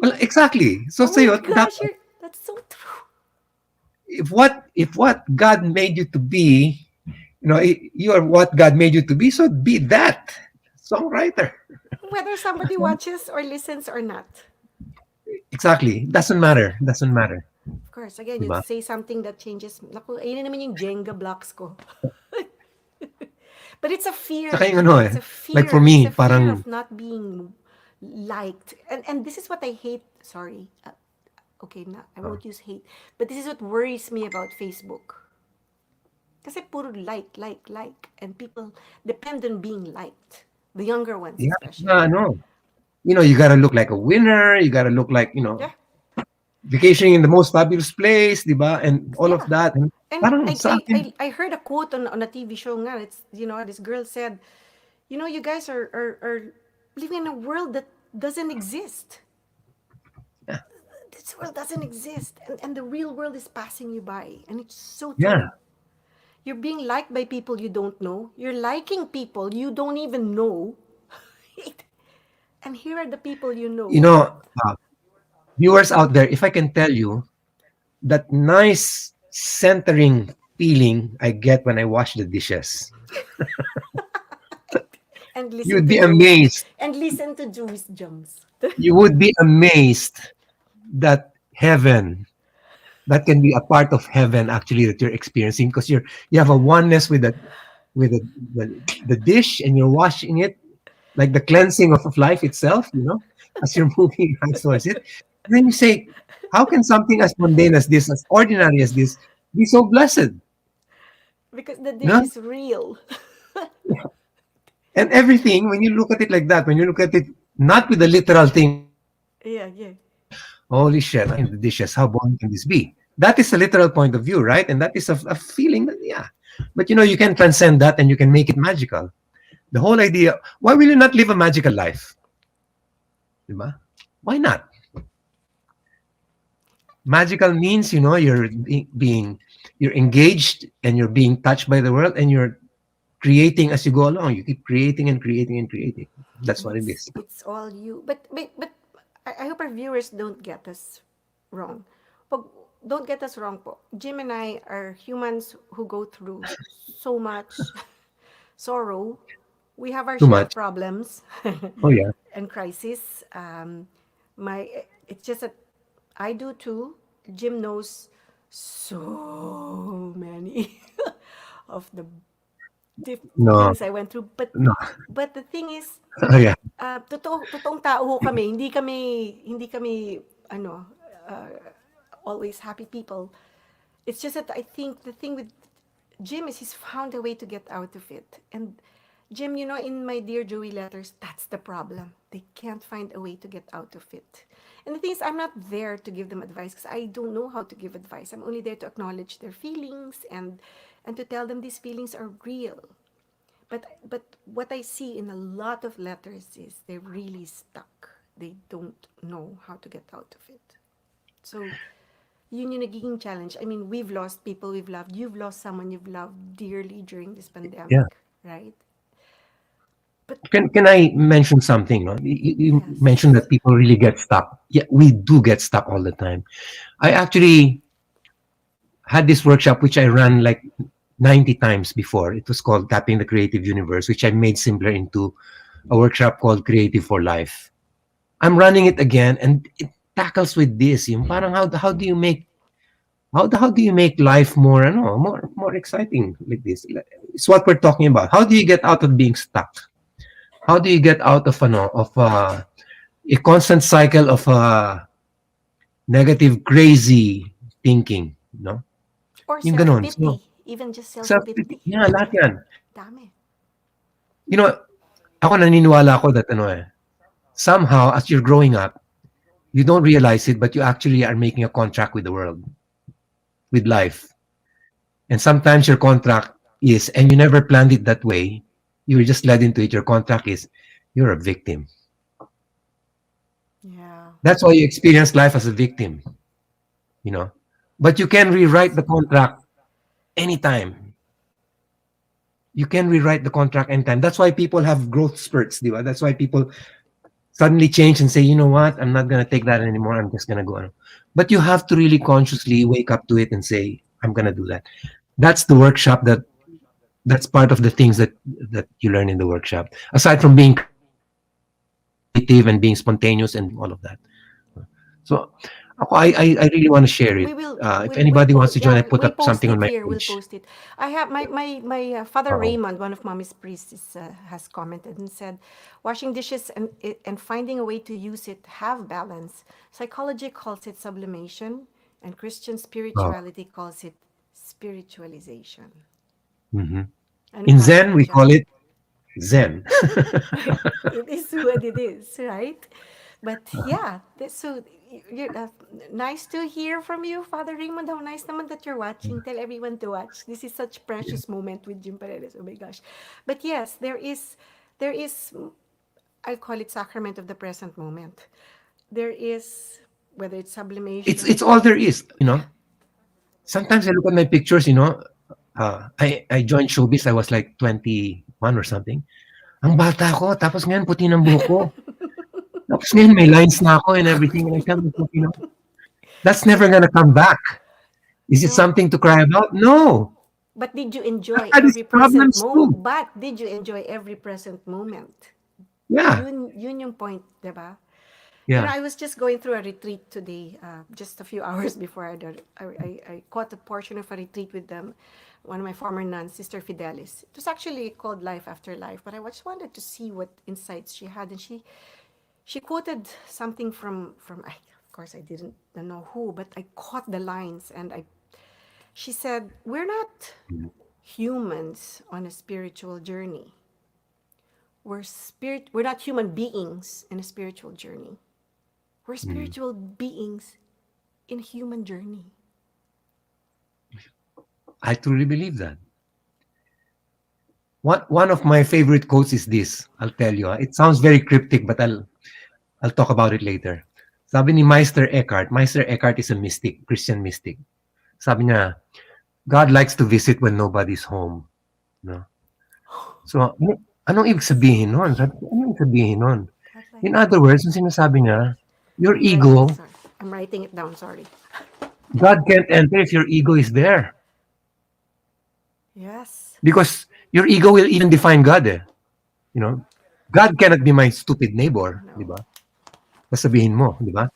Well, exactly. So Oh my sa'yo, gosh, that's so true. if what God made you to be, you are what God made you to be. So be that songwriter. Whether somebody watches or listens or not. Exactly. Doesn't matter. Doesn't matter. Of course, again, you'd Diba? say something that changes. Naku, ayun na naman yung Jenga blocks ko. But it's a Saka fear. yung It's a like for fear. It's me, a fear of parang, not being liked. And this is what I hate. Sorry. Okay, I uh, won't use hate. But this is what worries me about Facebook. Kasi puro like. And people depend on being liked. The younger ones yeah, especially. no. You gotta look like a winner. You gotta look like, Yeah. vacationing in the most fabulous place, diba? And all of Yeah. that. And And parang sa akin, I heard a quote on a TV show nga. This girl said, you guys are living in a world that doesn't exist. yeah, This world doesn't exist. And the real world is passing you by. And it's so yeah, true. You're being liked by people you don't know. You're liking people you don't even know. And here are the people you You know. know, viewers out there, if I can tell you that nice centering feeling I get when I wash the dishes, And listen you'd to be Joey's amazed. and listen to Joey's jumps. You would be amazed that heaven, that can be a part of heaven actually that you're experiencing, because you have a oneness with the dish, and you're washing it like the cleansing of life itself, as you're moving hands towards it. And then you say, how can something as mundane as this, as ordinary as this, be so blessed? Because the You dish know? is real. And everything, when you look at it like that, when you look at it not with the literal thing, Yeah, yeah. holy shit, in the dishes, how boring can this be? That is a literal point of view, right? And that is a feeling that, yeah. But you can transcend that and you can make it magical. The whole idea, why will you not live a magical life? Diba? Why not? Magical means, you're engaged and you're being touched by the world, and you're creating as you go along. You keep creating and creating and creating. That's And what it is. it's all you. But I hope our viewers don't get us wrong. Pag, don't get us wrong po. Jim and I are humans who go through so much sorrow. We have our Too share of much. problems Oh yeah. and crisis. My it's just that I do too. Jim knows so many of the No. things I went through. No. But the thing is, Oh yeah. totoong tao ho kami. Hindi kami ano, uh, always happy people. It's just that I think the thing with Jim is he's found a way to get out of it. And Jim, in my Dear Joey letters, that's the problem. They can't find a way to get out of it. And the thing is, I'm not there to give them advice because I don't know how to give advice. I'm only there to acknowledge their feelings and to tell them these feelings are real. But what I see in a lot of letters is they're really stuck. They don't know how to get out of it. So, yun yung nagiging challenge. I mean, we've lost people we've loved. You've lost someone you've loved dearly during this Yeah. pandemic, right? But Can I mention something? No? You mentioned yes. that people really get stuck. Yeah, we do get stuck all the time. I actually had this workshop which I ran like 90 times before. It was called Tapping the Creative Universe, which I made simpler into a workshop called Creative for Life. I'm running it again, and it tackles with this. Yung parang how do you make how do you make life more more exciting like this? It's what we're talking about. How do you get out of being stuck? How do you get out of a constant cycle of negative, crazy thinking? No, Or yung ganon. So, self-pity. Even just self self-pity. yeah, lahat yan. Dami. You know, ako naniniwala ako that somehow as you're growing up, you don't realize it, but you actually are making a contract with the world, with life. And sometimes your contract is, and you never planned it that way, you were just led into it. Your contract is, you're a victim. Yeah. That's why you experience life as a victim, you know. But you can rewrite the contract anytime. You can rewrite the contract anytime. That's why people have growth spurts, diba? That's why people suddenly change and say, you know what, I'm not gonna take that anymore. I'm just gonna go. But you have to really consciously wake up to it and say, I'm gonna do that. That's the workshop. That's part of the things that you learn in the workshop. Aside from being creative and being spontaneous and all of that. So I really want to share it. If anybody wants to join, I put we'll up post something on it my here. We'll page. post it. I have my father Oh, Raymond, one of mommy's priests, has commented and said, washing dishes and finding a way to use it have balance. Psychology calls it sublimation, and Christian oh. spirituality calls it spiritualization. Mhm. Ano In sabi Zen, mo we dyan? call it Zen. It is what it is, right? But yeah, so you're, nice to hear from you, Father Raymond. How nice naman that you're watching. Tell everyone to watch. This is such Yeah. precious moment with Jim Paredes. Oh my gosh. But yes, there is, I call it sacrament of the present moment. There is, whether it's It's sublimation. all there is. Yeah. Sometimes I look at my pictures. I joined showbiz. I was like 21 or something. Ang bata ko, tapos ngayon puti ng buhok ko. Tapos ngayon may lines na ako and everything. And I tell myself, that's never gonna come back. Is it No. something to cry about? No. But did you enjoy I had these every present problems moment? too. But did you enjoy every present moment? Yeah. Yun yung point, diba? Yeah. I was just going through a retreat today, just a few hours before I caught a portion of a retreat with them, one of my former nuns, Sister Fidelis. It was actually called Life After Life, but I just wanted to see what insights she had, and she quoted something from of course I didn't know who, but I caught the lines, and she said, "We're not humans on a spiritual journey. We're not human beings in a spiritual journey. We're spiritual beings in a human journey." I truly believe that. One of my favorite quotes is this. I'll tell you. It sounds very cryptic, but I'll talk about it later. Sabi ni Meister Eckhart. Meister Eckhart is a mystic, Christian mystic. Sabi niya, God likes to visit when nobody's home. No? So, anong ibig sabihin nun? Sabi ko, anong ibig sabihin nun? God, In other words, yung sinasabi niya, your I'm writing, ego, sorry. I'm writing it down, sorry. God can't enter if your ego is there. Yes. Because your ego will even define God eh. God cannot be my stupid neighbor, No. di ba? Sasabihin mo, di ba?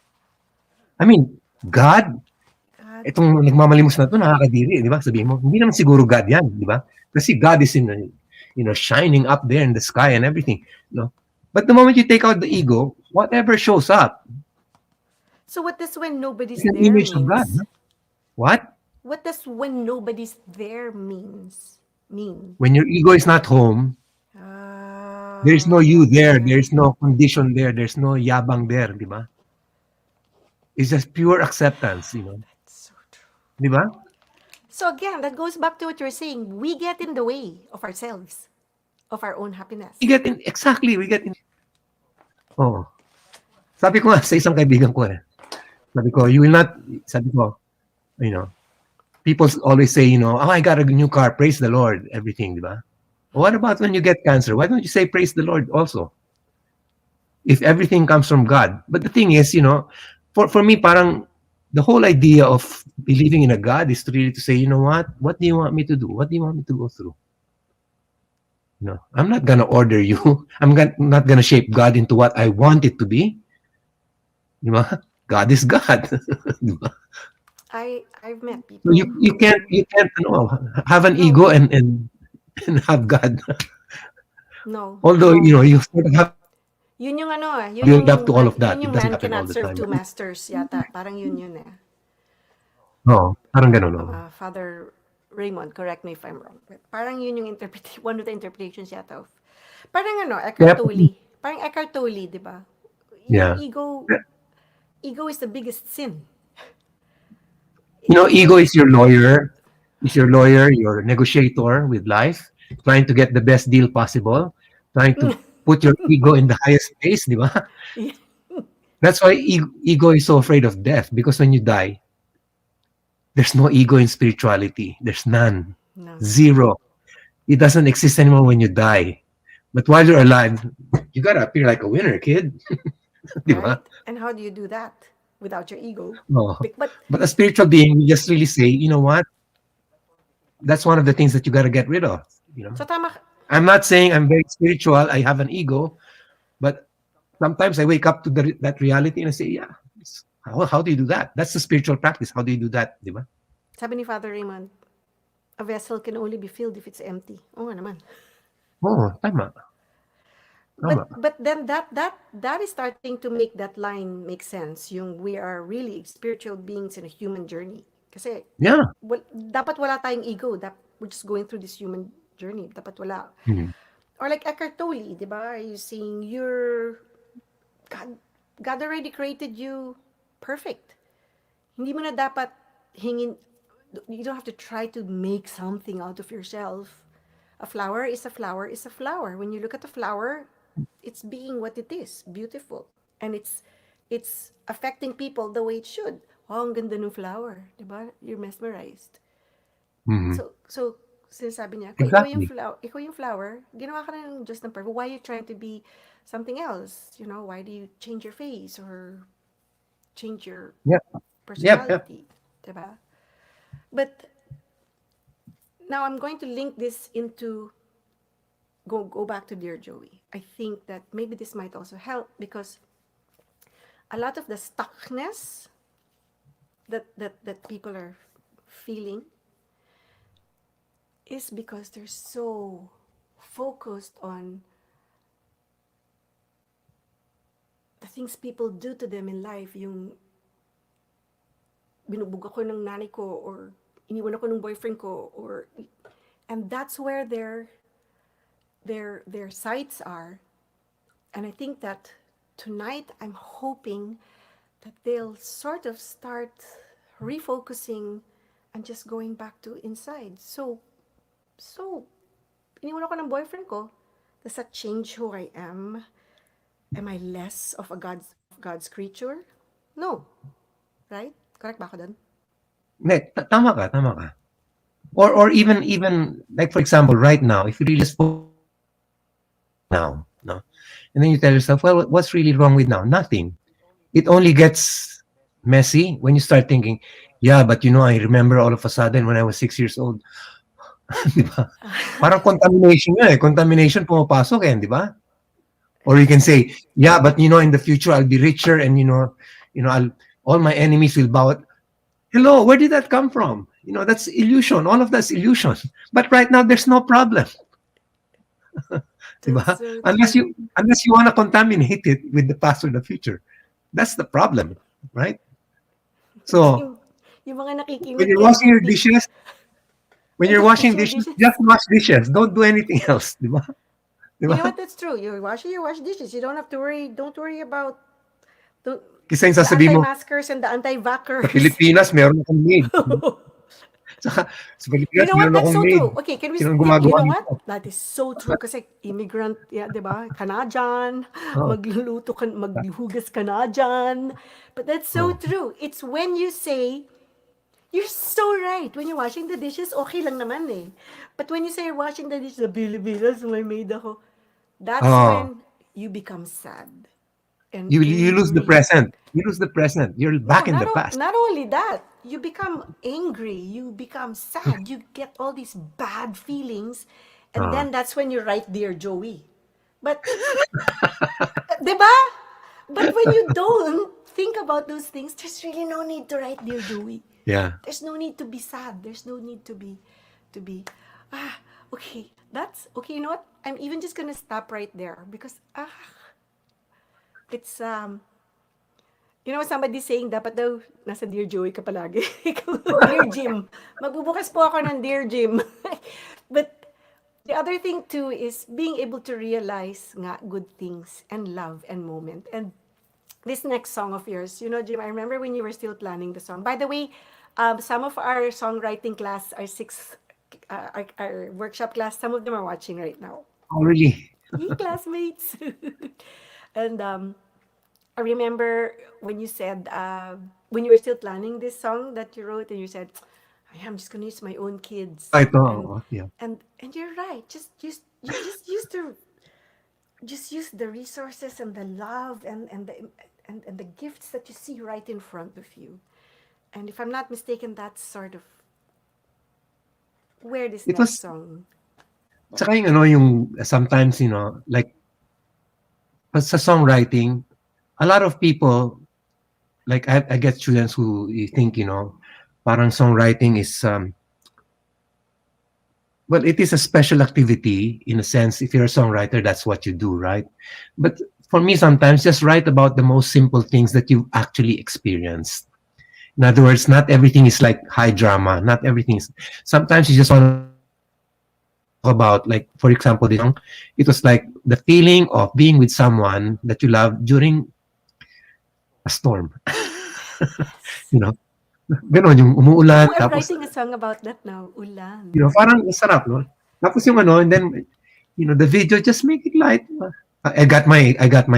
I mean, God, God, itong nagmamalimos na to, nakakadiri, di ba? Sabihin mo, hindi naman siguro God yan, di ba? Kasi God is shining up there in the sky and everything. But the moment you take out the ego, whatever shows up so what does when nobody's is an there image of God. means? No? What? What does when nobody's there mean? When your ego is not home, there's no you there, Okay. there's no condition there, there's no yabang there, di ba? It's just pure acceptance, So true. di ba? So again, that goes back to what you're saying. We get in the way of ourselves, of our own happiness. We get in. Oh. Sabi ko nga sa isang kaibigan ko sabi ko, people always say, oh, I got a new car, praise the Lord, everything, di ba? What about when you get cancer? Why don't you say praise the Lord also? If everything comes from God. But the thing is, for me, parang the whole idea of believing in a God is to really to say, you know what? What do you want me to do? What do you want me to go through? I'm not gonna order you. I'm not gonna shape God into what I want it to be. Di ba? God is God. Di ba? I've met So people. you can't have an ego and have God. No. Although you sort of have Yun yung yun build yung up to all of that. yun It yung doesn't man happen all cannot the serve time. two masters yata. Parang yun eh. No, parang ganun. No. Father Raymond, correct me if I'm wrong. But parang yun yung one of the interpretations yata of. Parang Eckhart Tolle. Parang Eckhart Tolle, di ba? Yung Yeah. ego is the biggest sin. Ego is your lawyer. Your negotiator with life, trying to get the best deal possible, trying to put your ego in the highest place, di ba? That's why ego is so afraid of death, because when you die, there's no ego in spirituality. There's none. No. Zero. It doesn't exist anymore when you die. But while you're alive, you gotta appear like a winner, kid. Di ba? Right? And how do you do that without your ego? Oh. But But a spiritual being, you just really say, you know what? That's one of the things that you gotta get rid of. so tama. I'm not saying I'm very spiritual. I have an ego, but sometimes I wake up to that reality and I say, yeah, how do you do that? That's the spiritual practice. How do you do that? Di ba? Sabi ni Father Raymond, a vessel can only be filled if it's empty. Oo nga naman. Oh, tama. But then that is starting to make that line make sense. Yung we are really spiritual beings in a human journey. Kasi Yeah. dapat wala tayong ego. We're just going through this human journey. Dapat wala. Mhm. Or like Eckhart Tolle, di ba? You saying God already created you perfect. Hindi mo na dapat hingin. You don't have to try to make something out of yourself. A flower is a flower is a flower. When you look at a flower, it's being what it is, beautiful, and it's affecting people the way it should. Oh, ang ganda ng flower, di ba? You're mesmerized. Mhm. So sinasabi niya, kung ikaw Exactly. yung flower, ginawa ka na ng Diyos ng perfect. Why are you trying to be something else. Why do you change your face or change your Yep. Yep. personality, diba? But now I'm going to link this into go back to Dear Joey. I think that maybe this might also help because a lot of the stuckness that people are feeling is because they're so focused on the things people do to them in life, yung binubog ako ng nanay ko or iniwan ako ng boyfriend ko and that's where their sights are. And I think that tonight I'm hoping that they'll sort of start refocusing and just going back to inside. So iniwan ako ng boyfriend ko. Does that change who I am? Am I less of a God's creature? No. Right? Correct ba ako dun? Tama ka. Or even like for example, right now, if you really now, no, and then you tell yourself, well, what's really wrong with now? Nothing. It only gets messy when you start thinking, yeah, but I remember all of a sudden when I was 6 years old. Di ba? Parang contamination yun eh. Contamination pumapasok di ba? Or you can say, yeah, but in the future I'll be richer and all my enemies will bow. Hello, where did that come from? That's illusion. All of that's illusion. But right now there's no problem. Diba? So Unless you want to contaminate it with the past or the future. That's the problem, right? So yung mga nakikimik when you're washing your dishes, just wash dishes. Don't do anything else, diba? You know what? That's true. You wash dishes. You don't have to worry. Don't worry about Kasi yung the sasabihin mo, anti-maskers and the anti-vaxxers. sa Pilipinas, meron akong maid. Sa Pilipinas, You know what? meron That's akong so maid. true. Okay, can we? Sinong You gumagawa know nito? what? That is so true. Kasi immigrant, di ba? Ka na dyan. Oh. Magluluto ka, maghugas ka na dyan. But that's so true. It's when you say, you're so right. When you're washing the dishes, okay lang naman eh. But when you say you're washing the dishes, sa Pilipinas, may maid ako. That's when you become sad. And You lose the angry. present. You lose the present. You're back in the past. Not only that, you become angry, you become sad, you get all these bad feelings, and then that's when you write Dear Joey. But, diba? But when you don't think about those things, there's really no need to write Dear Joey. Yeah. There's no need to be sad. There's no need to be, okay. That's, okay, you know what? I'm even just gonna stop right there because, it's, somebody saying, dapat daw, nasa Dear Joey ka palagi. Dear Jim. Magbubukas po ako ng Dear Jim. But the other thing too is being able to realize nga good things and love and moment. And this next song of yours, Jim, I remember when you were still planning the song. By the way, some of our songwriting class, our workshop class, some of them are watching right now. Oh, really? Hey, classmates. And I remember when you said, when you were still planning this song that you wrote, and you said, I'm just gonna use my own kids. Yeah. And you're right. Just use the resources and the love and the gifts that you see right in front of you. And if I'm not mistaken, that's sort of where this next song. Tsaka yung sometimes, like, sa songwriting, a lot of people, like I get students who think, parang songwriting is, well, it is a special activity in a sense. If you're a songwriter, that's what you do, right? But for me, sometimes just write about the most simple things that you've actually experienced. In other words, not everything is like high drama. Not everything is. Sometimes you just want to talk about, like, for example, it was like the feeling of being with someone that you love during a storm. Ganon, yung umuulan. I'm Tapos, writing a song about that now, ulan. parang sarap, no? Tapos yung and then, the video, just make it light. I got my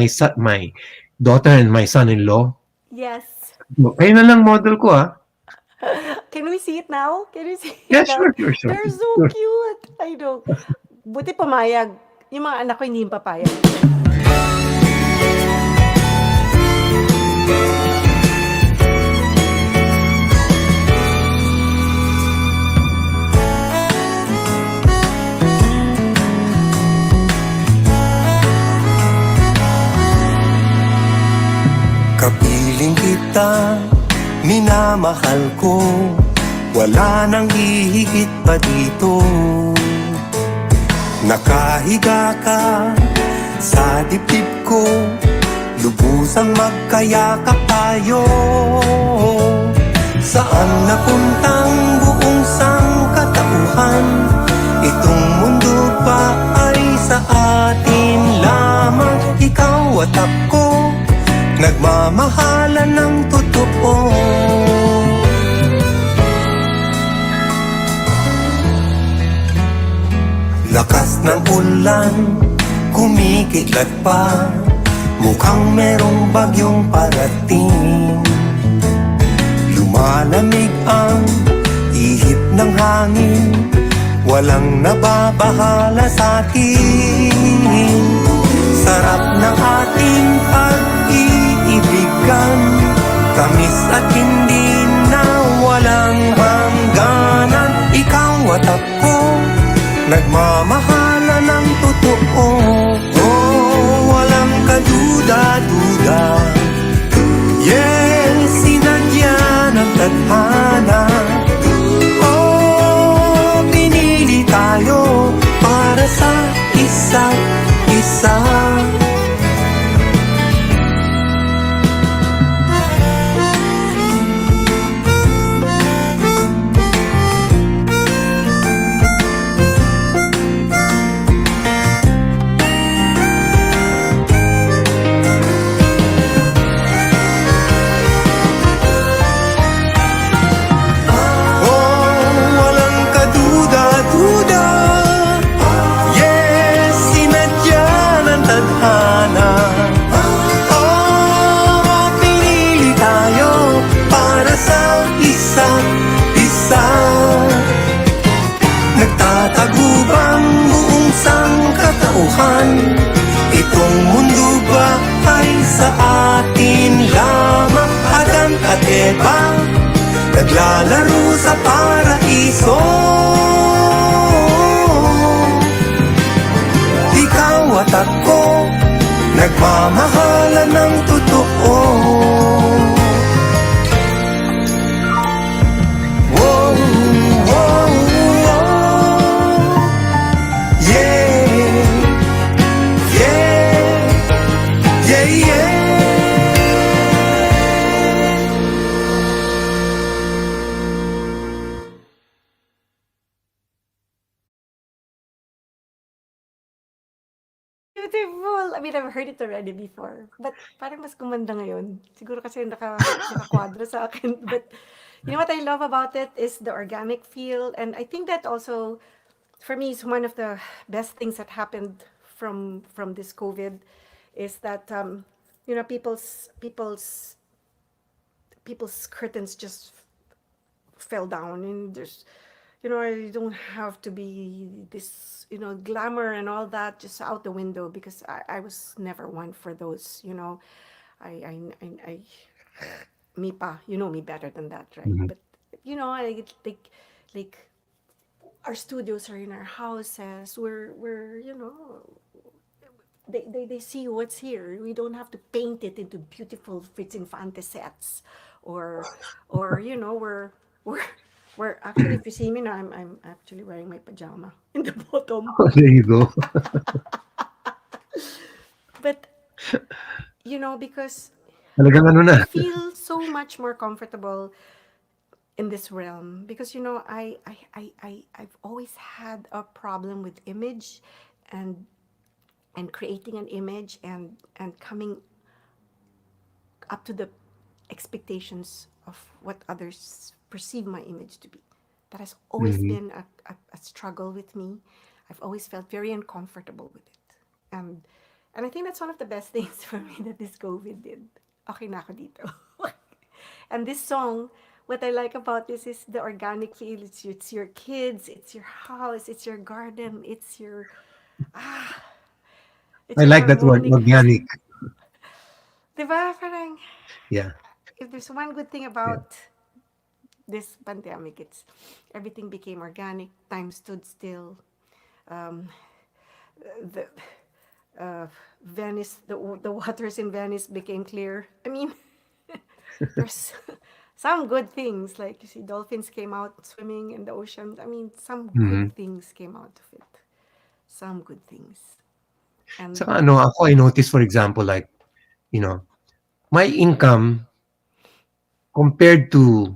son, my daughter and my son-in-law. Yes. Kayo na lang model ko, Can we see it now? Can we see it Yeah, now? sure. They're so cute. I know. Buti pamayag. Yung mga anak ko hindi papayag. Kapiling kita, minamahal ko, wala nang hihigit pa dito. Nakahiga ka sa dibdib ko, lubusang magkayakap tayo. Saan napuntang buong sangkatauhan? Itong mundo ba ay sa atin lamang? Ikaw at ako, nagmamahalan ng totoo. Lakas ng ulan, kumikidlat pa, mukhang merong bagyong parating. Lumalamig ang ihip ng hangin, walang nababahala sa atin. Sarap ng ating pag-iibigan, tamis at hindi na walang hangganan. Ikaw at ako, nagmamahala ng totoo. Oh, walang kaduda-duda. Yes, sinadya ng tadhana. Oh, pinili tayo para sa isa't isa. Nagtatagubang buong sangkatauhan, itong mundo ba ay sa atin lamang? Adan at Eva, naglalaro sa paraiso. Ikaw at ako, nagmamahalan ng totoo. Beautiful! I mean, I've heard it already before. But parang mas gumanda ngayon. Siguro kasi nakakwadro sa akin. But you know what I love about it is the organic feel. And I think that also, for me, is one of the best things that happened from this COVID is that, you know, people's curtains just fell down, and there's, you know, I don't have to be this, you know, glamour and all that just out the window, because I was never one for those, you know. I me pa, you know me better than that, right? Mhm. But you know, I like our studios are in our houses. We're you know, they see what's here. We don't have to paint it into beautiful Fritz Infante sets, or you know, we're we're actually, if you see me now, I'm actually wearing my pajama in the bottom. There you go. But you know, because Talagang ano na. I feel so much more comfortable in this realm, because you know, I've always had a problem with image, and creating an image, and coming up to the expectations of what others perceive my image to be. That has always Mhm. been a struggle with me. I've always felt very uncomfortable with it. And I think that's one of the best things for me that this COVID did. Okay na ako dito. And this song, what I like about this is the organic feel. It's your kids, it's your house, it's your garden, it's I your like that word, harmonic. organic. Diba? Parang, Yeah. if there's one good thing Yeah. about this pandemic, it's everything became organic, time stood still. Um, the Venice, the waters in Venice became clear. I mean, There's some good things, like you see, dolphins came out swimming in the ocean. I mean, some good Mhm. things came out of it. Some good things. And Saka ano, ako I noticed for example like, you know, my income compared to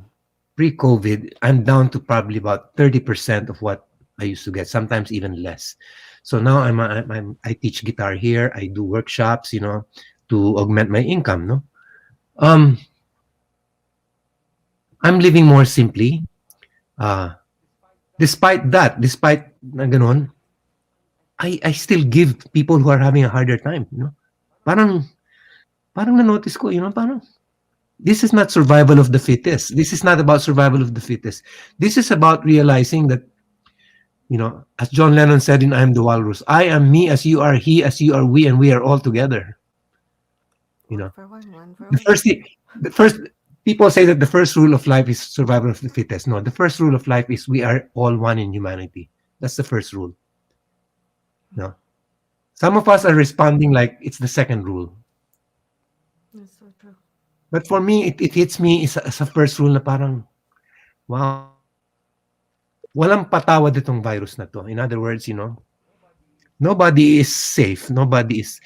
pre-COVID, I'm down to probably about 30% of what I used to get, sometimes even less. So now I teach guitar here, I do workshops, to augment my income, no? Um, I'm living more simply. Uh, despite that, despite na ganun, I still give people who are having a harder time, Parang parang na-notice ko, parang this is not survival of the fittest. This is not about survival of the fittest. This is about realizing that, as John Lennon said in I Am the Walrus, I am me as you are he, as you are we, and we are all together. You one know, for one for the all. first thing, the first people say that the first rule of life is survival of the fittest. No, the first rule of life is we are all one in humanity. That's the first rule. No, some of us are responding like it's the second rule, That's so true. but for me, it hits me as a first rule na parang, wow, walang patawad itong virus na to. In other words, nobody is safe. Nobody is,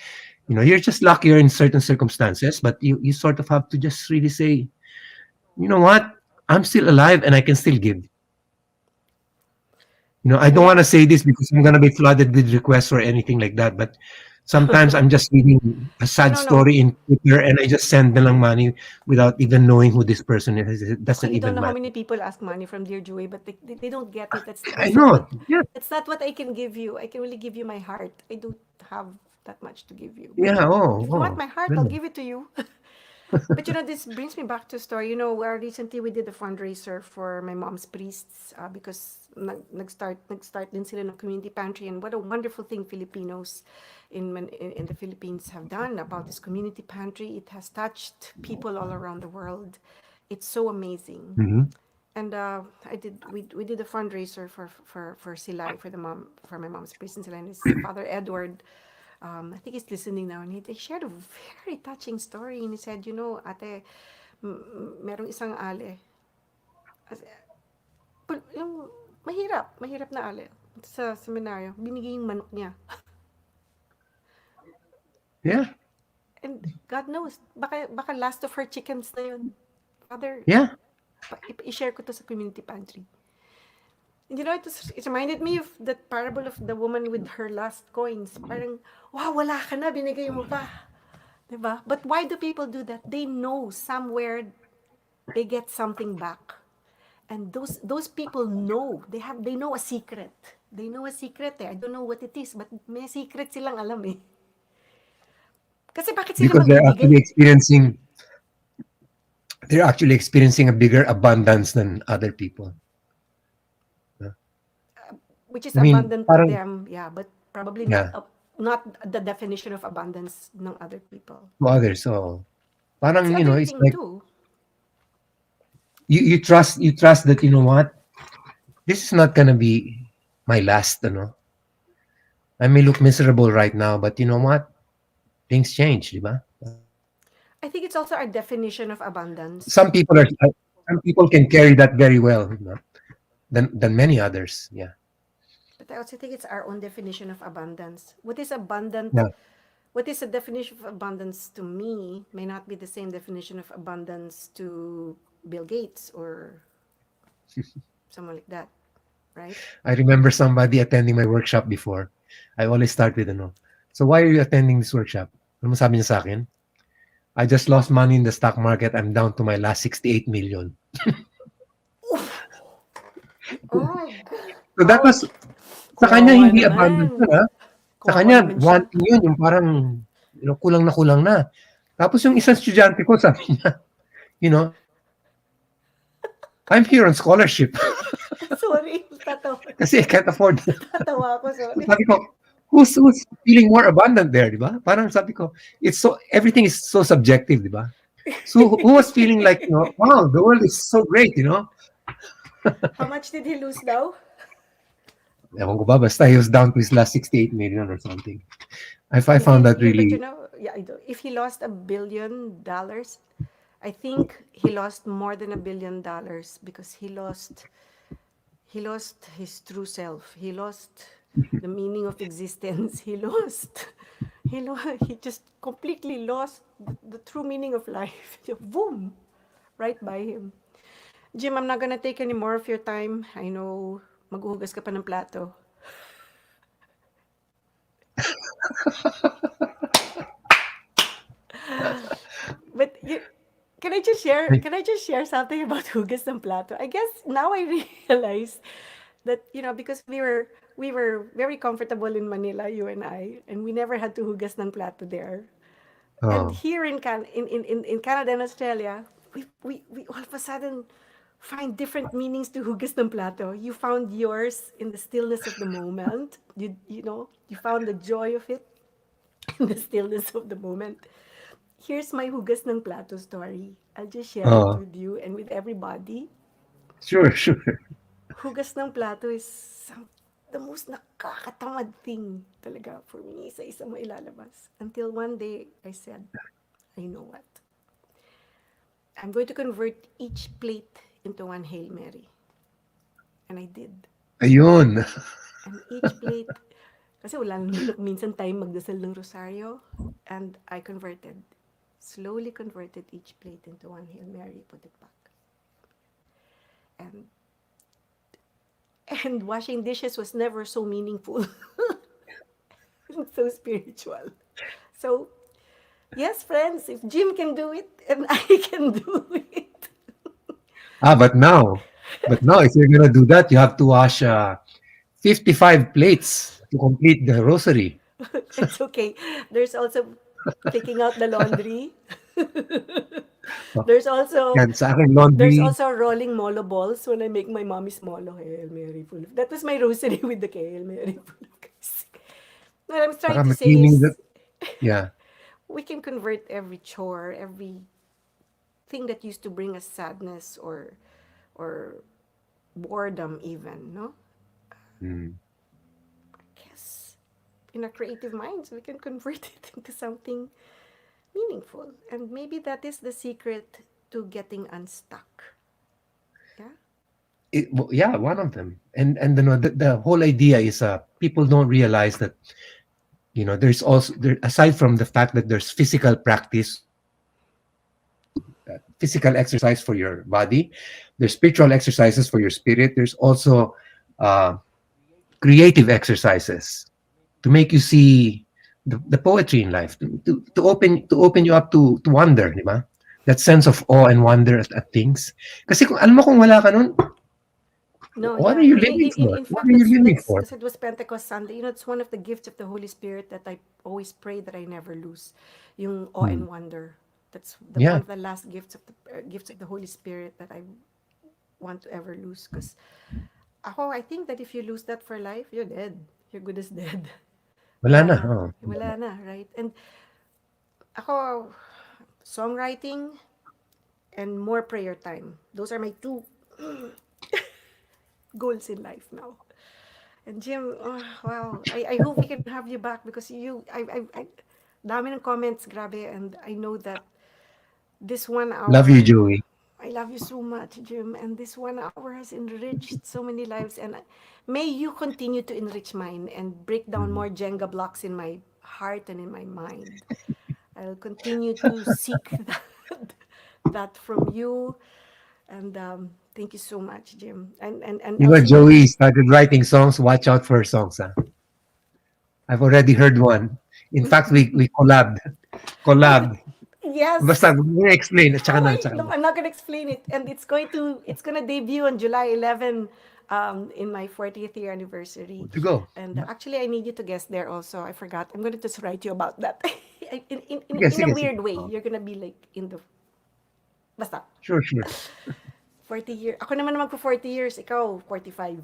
you're just luckier in certain circumstances, but you sort of have to just really say, you know what? I'm still alive and I can still give. I don't Yeah. want to say this because I'm going to be flooded with requests or anything like that, but sometimes I'm just reading a No, sad no, no. story in Twitter and I just send them money without even knowing who this person is. It Okay, doesn't you don't even know how matter. many people ask money from Dear Joey, but they don't get it. I know. Yeah. That's not what I can give you. I can really give you my heart. I don't have that much to give you. But Yeah. Oh, if you want oh. my heart, I'll Ganun. give it to you. But this brings me back to a story. Recently we did a fundraiser for my mom's priests because nag-start din sila ng community pantry, and what a wonderful thing Filipinos in the Philippines have done about this community pantry. It has touched people all around the world. It's so amazing. Mhm. And we did a fundraiser for Silay, for my mom's priest in Silay, and his father Edward. I think he's listening now, and he shared a very touching story. And he said, ate, merong isang ale, as- yung mahirap na ale sa seminaryo, binigay yung manok niya. Yeah. And God knows, baka last of her chickens na yun. Father, Yeah. i-share ko to sa community pantry. And it reminded me of that parable of the woman with her last coins. Parang, wow, wala ka na, binigay mo pa. Diba? But why do people do that? They know somewhere they get something back. And those people know. They know a secret. They know a secret eh. I don't know what it is, but may secret silang alam eh. Kasi bakit sila Because magbibigay? they're actually experiencing a bigger abundance than other people. Which is I mean, abundant to parang, them, yeah, but probably yeah, not the definition of abundance ng other people. to others. So, It's parang, the other it's thing like too. you trust that, what? This is not gonna be my last, I may look miserable right now, but you know what? Things change, di ba? I think it's also our definition of abundance. Some people are some people can carry that very well, than many others. Yeah. But I also think it's our own definition of abundance. What is abundant? Yeah. What is a definition of abundance to me may not be the same definition of abundance to Bill Gates or someone like that, right? I remember somebody attending my workshop before. I always start with so why are you attending this workshop? Ano mo sabi niya sa akin? I just lost money in the stock market. I'm down to my last 68 million. Oh my God. So that was, sa kanya Kawawa hindi abundance naman. yun, ha? Sa Kawawa kanya, naman siya. wanting yun, yung parang, kulang na kulang na. Tapos yung isang estudyante ko, sabi niya, you know, I'm here on scholarship Sorry. Tatawa. kasi I can't afford. Tatawa ako, sorry. Sabi ko, who's feeling more abundant there, di ba? Parang sabi ko, everything is so subjective, di ba? So who was feeling like, wow, the world is so great, How much did he lose now? Ewan ko ba, basta he was down to his last 68 million or something. I found that But really, yeah, if he lost $1 billion, I think he lost more than $1 billion because he lost his true self. He lost the meaning of existence. He just completely lost the true meaning of life. Boom, right by him. Jim, I'm not gonna take any more of your time. I know maghuhugas ka pa ng plato. But can I just share something about hugas ng plato? I guess now I realize that, because we were very comfortable in Manila, you and we never had to hugas ng plato there. And Oh, here in Canada and Australia, we all of a sudden find different meanings to hugas ng plato. You found yours in the stillness of the moment. You found the joy of it in the stillness of the moment. Here's my hugas ng plato story. I'll just share it oh, with you and with everybody. sure, sure. Hugas ng plato is the most nakakatamad thing talaga for me sa isang mailalabas. Until one day, I said, I know what? I'm going to convert each plate into one Hail Mary. And I did. Ayun. And each plate, kasi wala naman minsan time magdasal ng rosaryo. And I slowly converted each plate into one Hail Mary, put it back. And and washing dishes was never so meaningful. So spiritual. So, yes, friends, if Jim can do it, and I can do it. Ah, but now, if you're gonna do that, you have to wash 55 plates to complete the rosary. It's okay. There's also taking out the laundry. Oh, There's also yan, sa akin, there's laundry. also rolling molo balls when I make my mommy's molo Hail Mary full of. That was my rosary with the Hail Mary full of guys. What I'm trying Saka to may say cleaning the, is yeah. we can convert every chore, every thing that used to bring us sadness or boredom even, no? Mm. Yes. In our creative minds, we can convert it into something meaningful. And maybe that is the secret to getting unstuck. Yeah? Yeah, one of them. And the whole idea is people don't realize that there's also aside from the fact that there's physical practice, physical exercise for your body, there's spiritual exercises for your spirit. There's also uh, creative exercises to make you see the poetry in life, to open you up to wonder, di ba? That sense of awe and wonder at things. Kasi kung alam mo kung wala ka nun, No, what are yeah. you In, living in, for? in What fact, are you that's living that's for? because it was Pentecost Sunday. It's one of the gifts of the Holy Spirit that I always pray that I never lose. Yung awe Hmm. and wonder. That's one Yeah. of the last gifts of the Holy Spirit that I want to ever lose. Because I think that if you lose that for life, you're dead. You're good as dead. Wala na. Oh. Wala na, right? And ako, songwriting and more prayer time. Those are my two goals in life now. And Jim, wow, I hope we can have you back because dami ng comments, grabe, and I know that this one Love you, hour, Joey. I love you so much, Jim, and this 1 hour has enriched so many lives, and may you continue to enrich mine and break down Mhm. more Jenga blocks in my heart and in my mind. I'll continue to seek that from you, and thank you so much, Jim, and You I'll know, see you. Joey started writing songs. Watch out for her songs. I've already heard one. In fact, we collabed. Oh, Collab. yes. Basta, explain. Tsaka Oh na, wait, tsaka no, na. I'm not gonna explain it. And it's gonna debut on July 11, in my 40th year anniversary. To go. And actually, I need you to guest there also. I forgot. I'm gonna just write you about that. Sige, In a sige, sige. weird way, Oh, you're gonna be like in the basta sure, sure. 40 year. Ako naman magpo 40 years. Ikaw 45.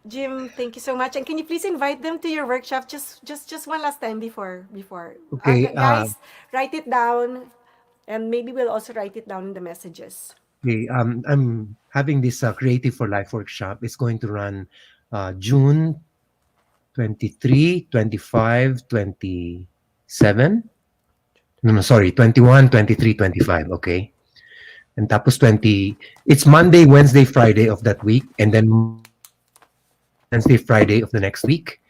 Jim, thank you so much. And can you please invite them to your workshop just one last time before. Okay. Guys, write it down, and maybe we'll also write it down in the messages. Okay. I'm having this Creative for Life workshop. It's going to run June 23, 25, 27, No, sorry, 21, 23, 25. Okay. And tapos 20, it's Monday, Wednesday, Friday of that week. And then Wednesday, Friday of the next week.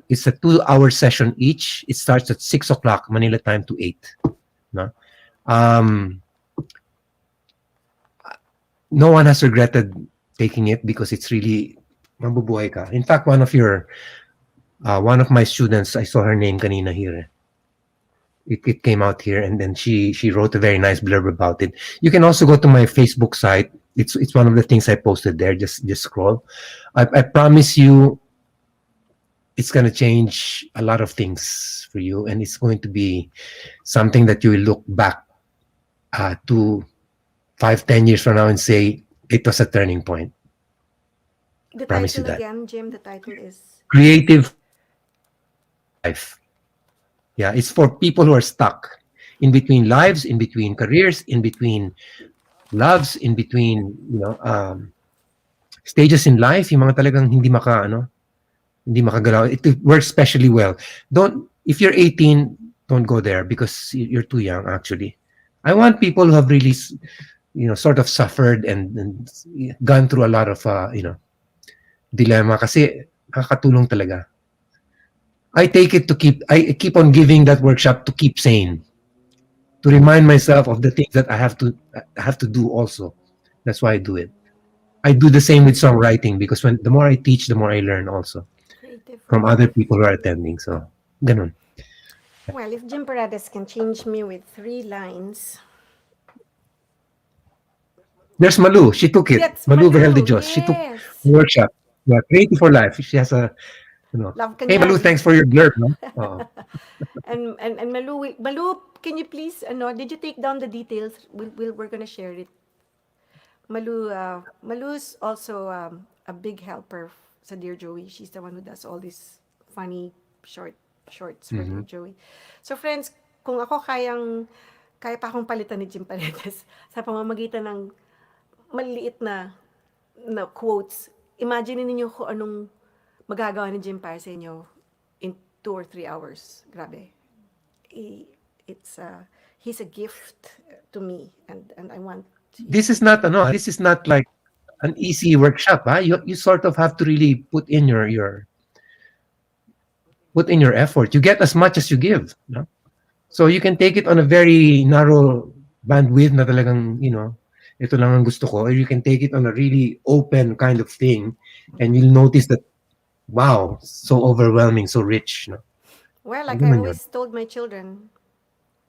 It's a 2-hour session each. It starts at 6 o'clock Manila time to 8. No? Um, no one has regretted taking it because it's really mabubuhay ka. In fact, one of my students, I saw her name kanina here. It came out here, and then she wrote a very nice blurb about it. You can also go to my Facebook site. It's one of the things I posted there. Just scroll. I promise you, it's gonna change a lot of things for you, and it's going to be something that you will look back to 5-10 years from now and say it was a turning point. The Promise you title that. again, Jim, the title is Creative life. Yeah, it's for people who are stuck in between lives, in between careers, in between loves, in between stages in life. Yung mga talagang hindi makagalaw. It works especially well. If you're 18, don't go there because you're too young. Actually, I want people who have really, sort of suffered and gone through a lot of dilemma. Kasi nakakatulong talaga. I keep on giving that workshop to keep sane, to remind myself of the things that I have to do also. That's why I do it. I do the same with songwriting because the more I teach, the more I learn also Creative from other people who are attending. So, ganun. Well, if Jim Paredes can change me with 3 lines. There's Malu. She took it. That's Malu Vergel de Malu, Dios. She took yes. the workshop. Yeah, Creative for Life. She has a, Love ka hey Malu, niyan. thanks for your blurb. No? Oo. And Malu, can you please, did you take down the details? We're gonna share it. Malu's also a big helper sa Dear Joey. She's the one who does all these funny shorts for Dear Joey. So friends, kung ako kaya pa akong palitan ni Jim Paredes sa pamamagitan ng maliliit na quotes, imagine niyo kung anong magagawa ni Jim para sa inyo in 2 or 3 hours. Grabe. He's a gift to me, and I want. This is not like an easy workshop. You sort of have to really put in your effort. You get as much as you give. No? So you can take it on a very narrow bandwidth na talagang, ito lang ang gusto ko. Or you can take it on a really open kind of thing and you'll notice that, wow, so overwhelming, so rich. No? Well, like I always told my children,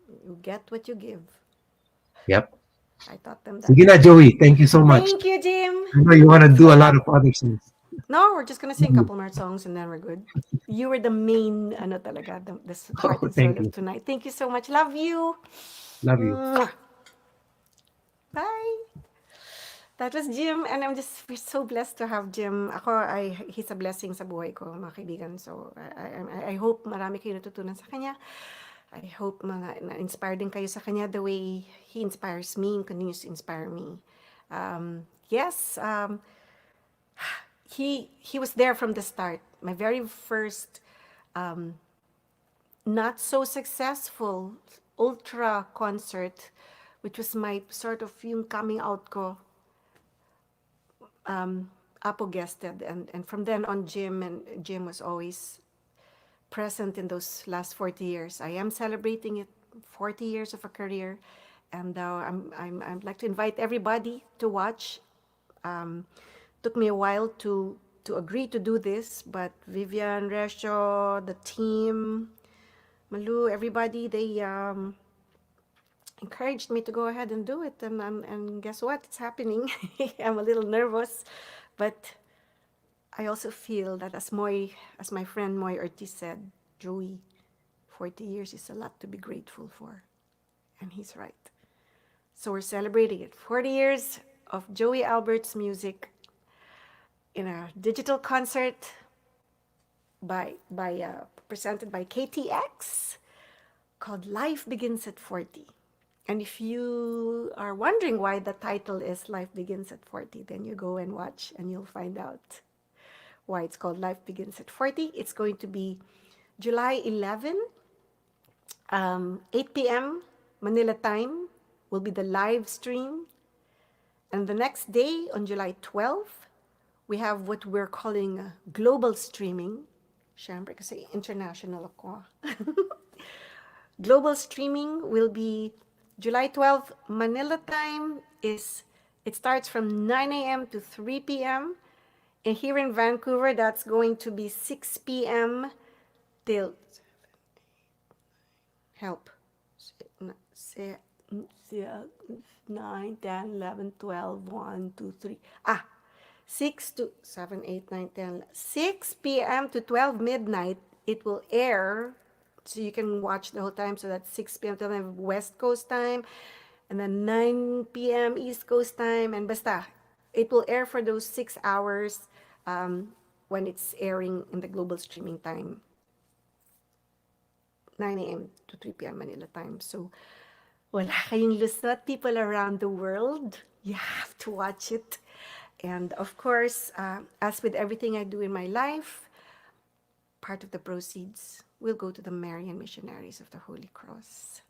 you get what you give. Yep. I taught them that. Sige na, Joey. Thank you so much. Thank you, Jim. I know you want to do a lot of other things. No, we're just gonna sing a couple more songs and then we're good. You were the main, talaga, the heart and soul of tonight. Thank you so much. Love you. Love you. Mwah. Bye. That was Jim, and we're so blessed to have Jim. He's a blessing sa buhay ko, mga kaibigan. So, I hope marami kayo natutunan sa kanya. I hope na-inspired din kayo sa kanya the way he inspires me and continues to inspire me. Yes, he was there from the start. My very first not so successful ultra concert, which was my sort of yung coming out ko, Apo guested, and from then on Jim was always present in those last 40 years. I am celebrating it, 40 years of a career, and I'd like to invite everybody to watch. Took me a while to agree to do this, but Vivian, Resho, the team, Malu, everybody, they encouraged me to go ahead and do it, and guess what? It's happening. I'm a little nervous, but I also feel that as my friend Moy Ortiz said, Joey, 40 years is a lot to be grateful for. And he's right. So we're celebrating it. 40 years of Joey Albert's music in a digital concert presented by KTX called Life Begins at 40. And if you are wondering why the title is Life Begins at 40, then you go and watch and you'll find out why it's called Life Begins at 40. It's going to be July 11, 8 p.m. Manila time will be the live stream. And the next day, on July 12th, we have what we're calling global streaming. Siyempre, kasi international ako. Global streaming will be July 12th. Manila time it starts from 9 a.m. to 3 p.m. And here in Vancouver, that's going to be 6 p.m. till, help, 9, 10, 11, 12, 1, 2, 3. 6 to 7, 8, 9, 10, 6 p.m. to 12 midnight, it will air. So you can watch the whole time. So that's 6 p.m. to West Coast time, and then 9 p.m. East Coast time, and basta. It will air for those 6 hours when it's airing in the global streaming time. 9 a.m. to 3 p.m. Manila time. So, wala kayong lusot, people around the world. You have to watch it. And of course, as with everything I do in my life, part of the proceeds will go to the Marian Missionaries of the Holy Cross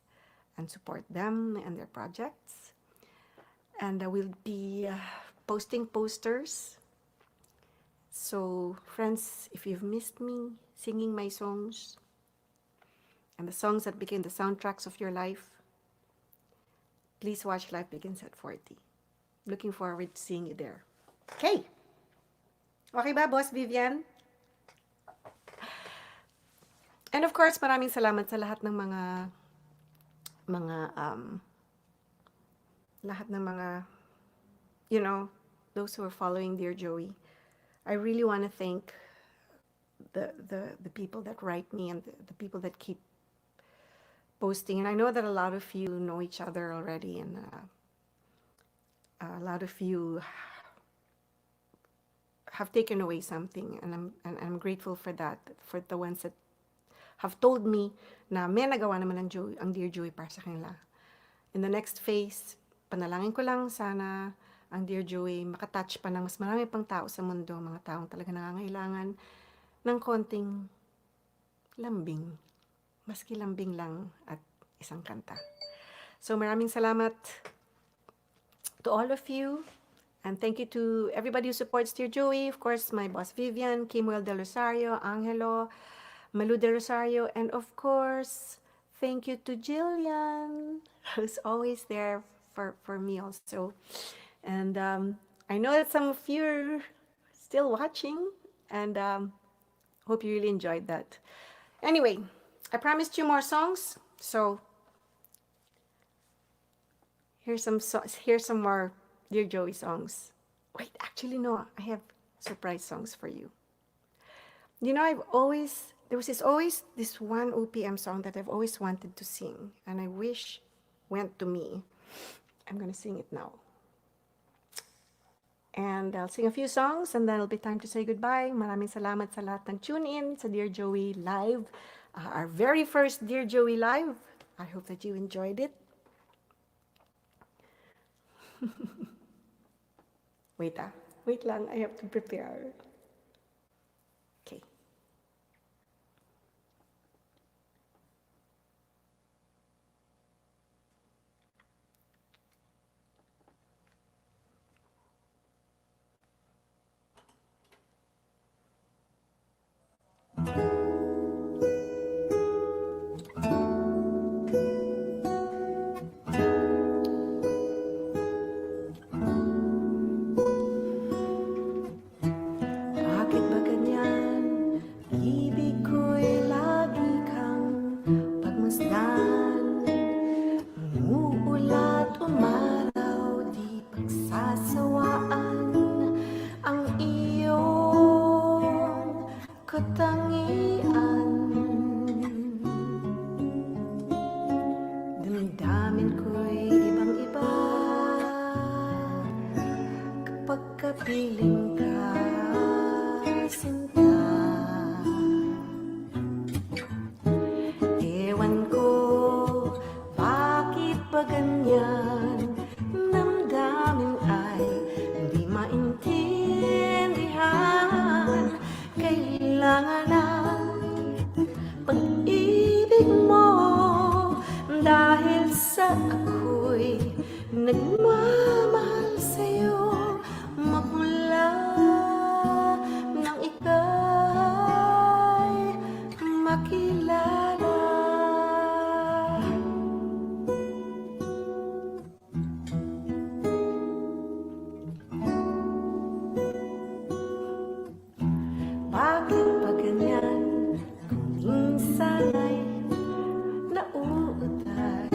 and support them and their projects. And I will be posting posters. So, friends, if you've missed me singing my songs and the songs that became the soundtracks of your life, please watch Life Begins at 40. Looking forward to seeing you there. Okay. Okay ba, Boss Vivian? And of course, maraming salamat sa lahat ng those who are following Dear Joey. I really want to thank the people that write me and the people that keep posting. And I know that a lot of you know each other already, and a lot of you have taken away something, and I'm grateful for that, for the ones that have told me na may nagawa naman ang Dear Joey para sa kanila. In the next phase, panalangin ko lang sana ang Dear Joey makatouch pa ng mas marami pang tao sa mundo, mga taong talaga nangangailangan ng konting lambing, maski lambing lang at isang kanta. So maraming salamat to all of you. And thank you to everybody who supports Dear Joey. Of course, my boss Vivian, Kimuel Del Rosario, Angelo, Malu Del Rosario, and of course, thank you to Jillian, who's always there for me also. And I know that some of you are still watching, and hope you really enjoyed that. Anyway, I promised you more songs, so here's some more Dear Joey songs. Wait, actually no, I have surprise songs for you. You know, there was always this one OPM song that I've always wanted to sing, and I wish went to me. I'm gonna sing it now. And I'll sing a few songs, and then it'll be time to say goodbye. Maraming salamat sa lahat ng tune in sa Dear Joey Live, our very first Dear Joey Live. I hope that you enjoyed it. Wait lang, I have to prepare. Okay. dahil sa ako'y nagmamahal sa'yo magmula nang ika'y makilala. Bakit ba ganyan kung minsan ay nauutal?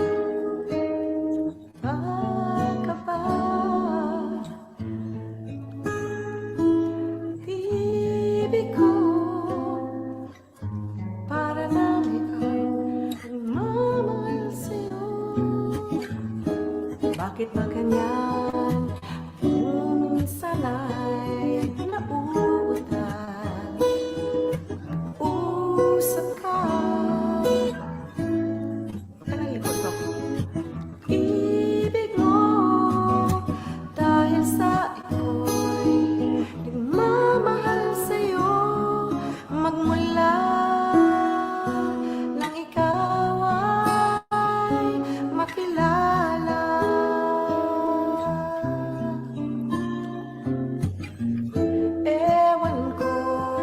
Baka ba ibig ko para lang ikaw nagmamahal sa'yo? Bakit ba ganyan kung minsan ay nauutal? Usap ka, pagkanalikot ako. Ibig mo dahil sa ako'y nagmamahal sa'yo magmula nang ikaw ay makilala. Ewan ko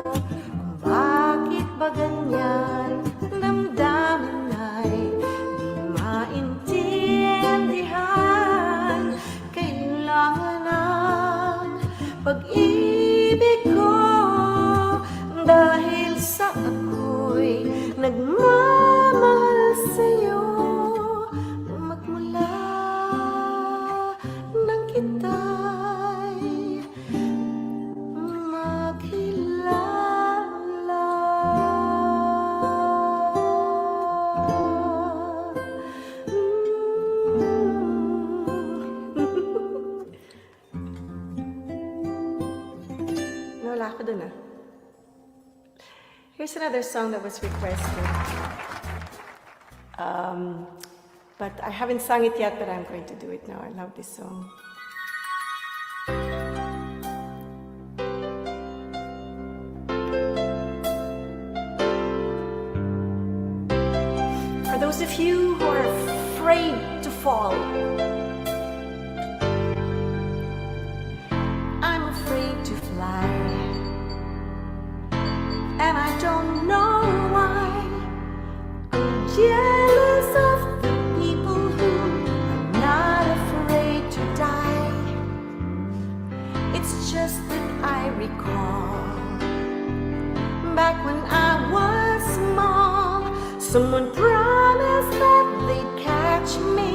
kung bakit ba ganyan damdamin ay di maintindihan. Kailangan ng pag-ibig ko dahil sa ako'y nagmamahal sa'yo magmula nang kita'y makilala. Nawala ako dun ah. Here's another song that was requested. But I haven't sung it yet, but I'm going to do it now. I love this song. For those of you who are afraid to fall, I'm afraid to fly, and I don't know why. I'm jealous of the people who are not afraid to die. It's just that I recall back when I was small, someone promised that they'd catch me,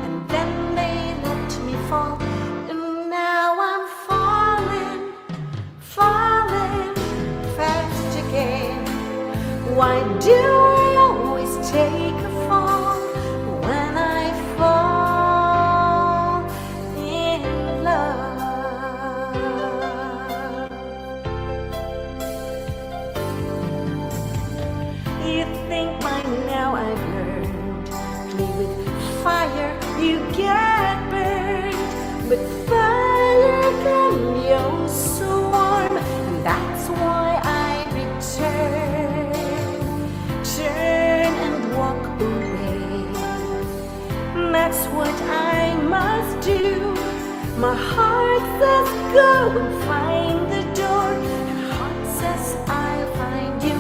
and then they let me fall. And now I'm falling, falling fast again. Why do I always take a fall when I fall in love? You think by now I've learned, play with fire, you get burned. But fire can be oh so warm, and that's why I return. Turn and walk away. That's what I must do. My heart says go and find the door. Your heart says I'll find you.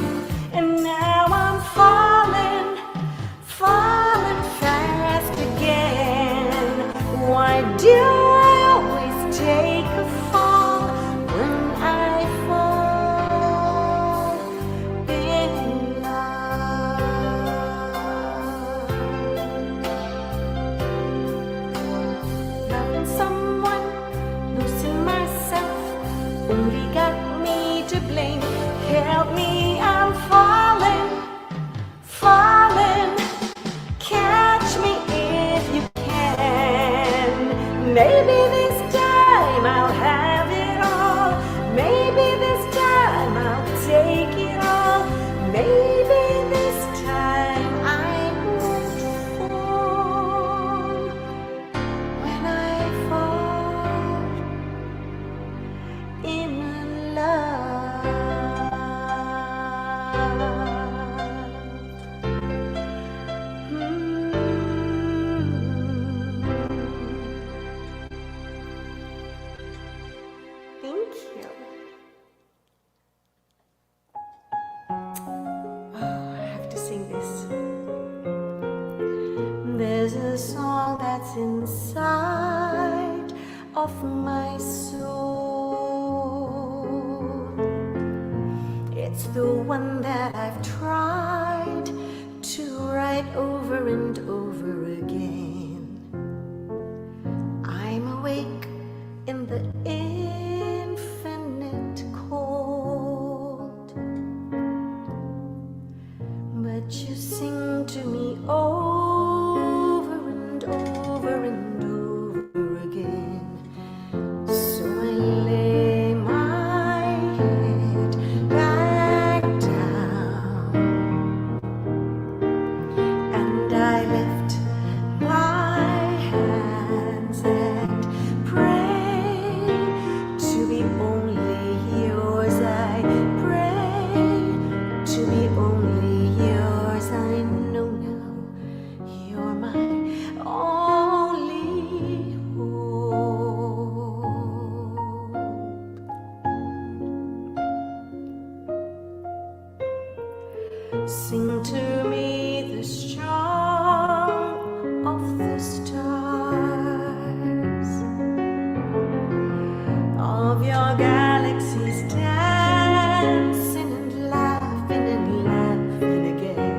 And now I'm falling, falling fast again. Why do I always take a fall when I fall in love? Loving someone, losing myself, only got me to blame. Help me, I'm falling, falling. Catch me if you can. Maybe this time I'll have it all. Maybe this time I'll take it all. Maybe this time I won't fall when I fall in love. Hmm. There's a song that's inside of my soul. It's the one that I've tried to write over and over again. I'm awake in the infinite cold, but you sing to me over and over and over again. So I lay my head back down and I lift my hands and pray to be only yours. I pray to be only yours. I know now you're my only hope. Sing to me the song of the stars, of your galaxies dancing and laughing again.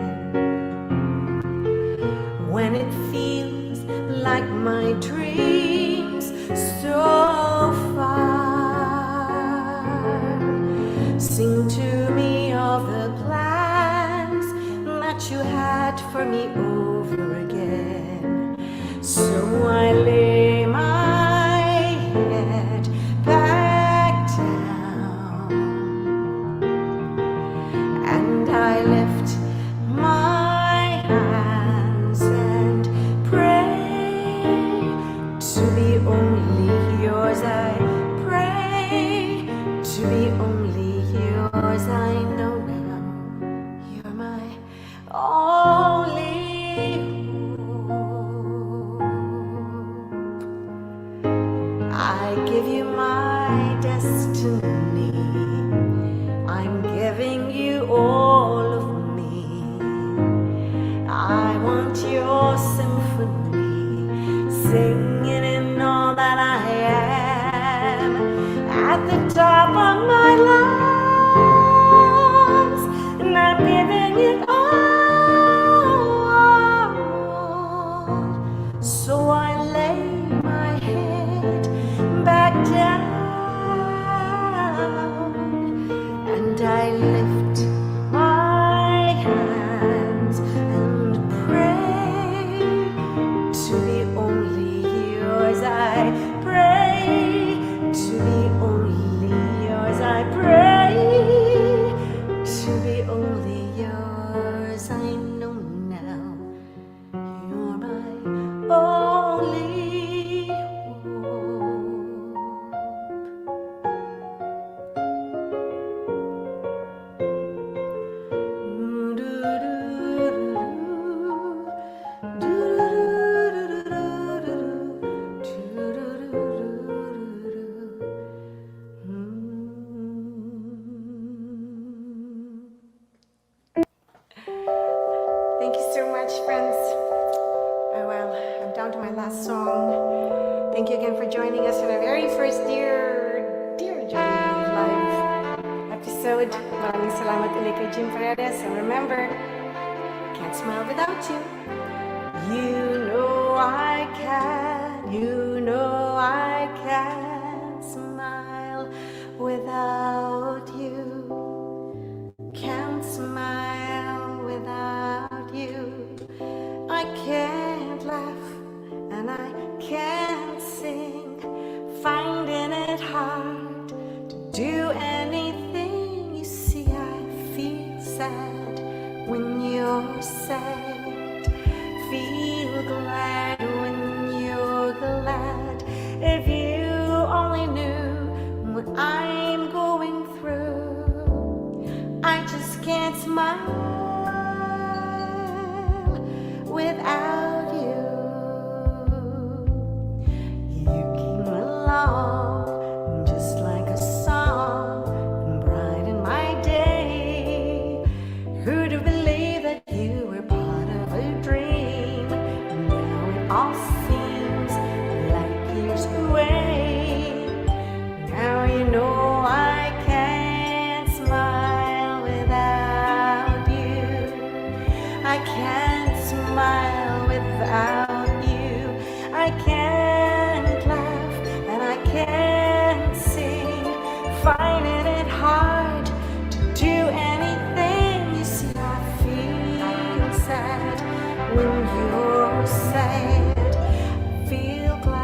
When it feels like my dreams so far, sing to me of the plans that you had for me over again. So I lay my head back down and I lift my hands and pray to be only yours. I pray to be only yours. I know now you're my only hope. I give you my destiny. I'm giving you all of me. I want your symphony, singing in all that I am. At the top of my lungs, and I'm giving it all. So I lay my head back down and I lift my hands and pray to be only yours. I pray to be only yours. I pray to be only yours. I know now you're my only hope. Thank you so much, friends. Oh, well, I'm down to my last song. Thank you again for joining us in our very first Dear Joey live episode. Maraming salamat ulit kay Jim Paredes. And remember, can't smile without you. You know I can. You know I can't smile without you. Can't smile without you. I can't laugh and I can't sing, finding it hard to do anything. You see, I feel sad when you're sad, feel glad when you're glad. If you only knew what I'm going through, I just can't smile without you. You came along just like a song and brightened my day. Who'd have believed that you were part of a dream? without you. I can't laugh and I can't sing, finding it hard to do anything. You see, I feel sad when you're sad. Feel glad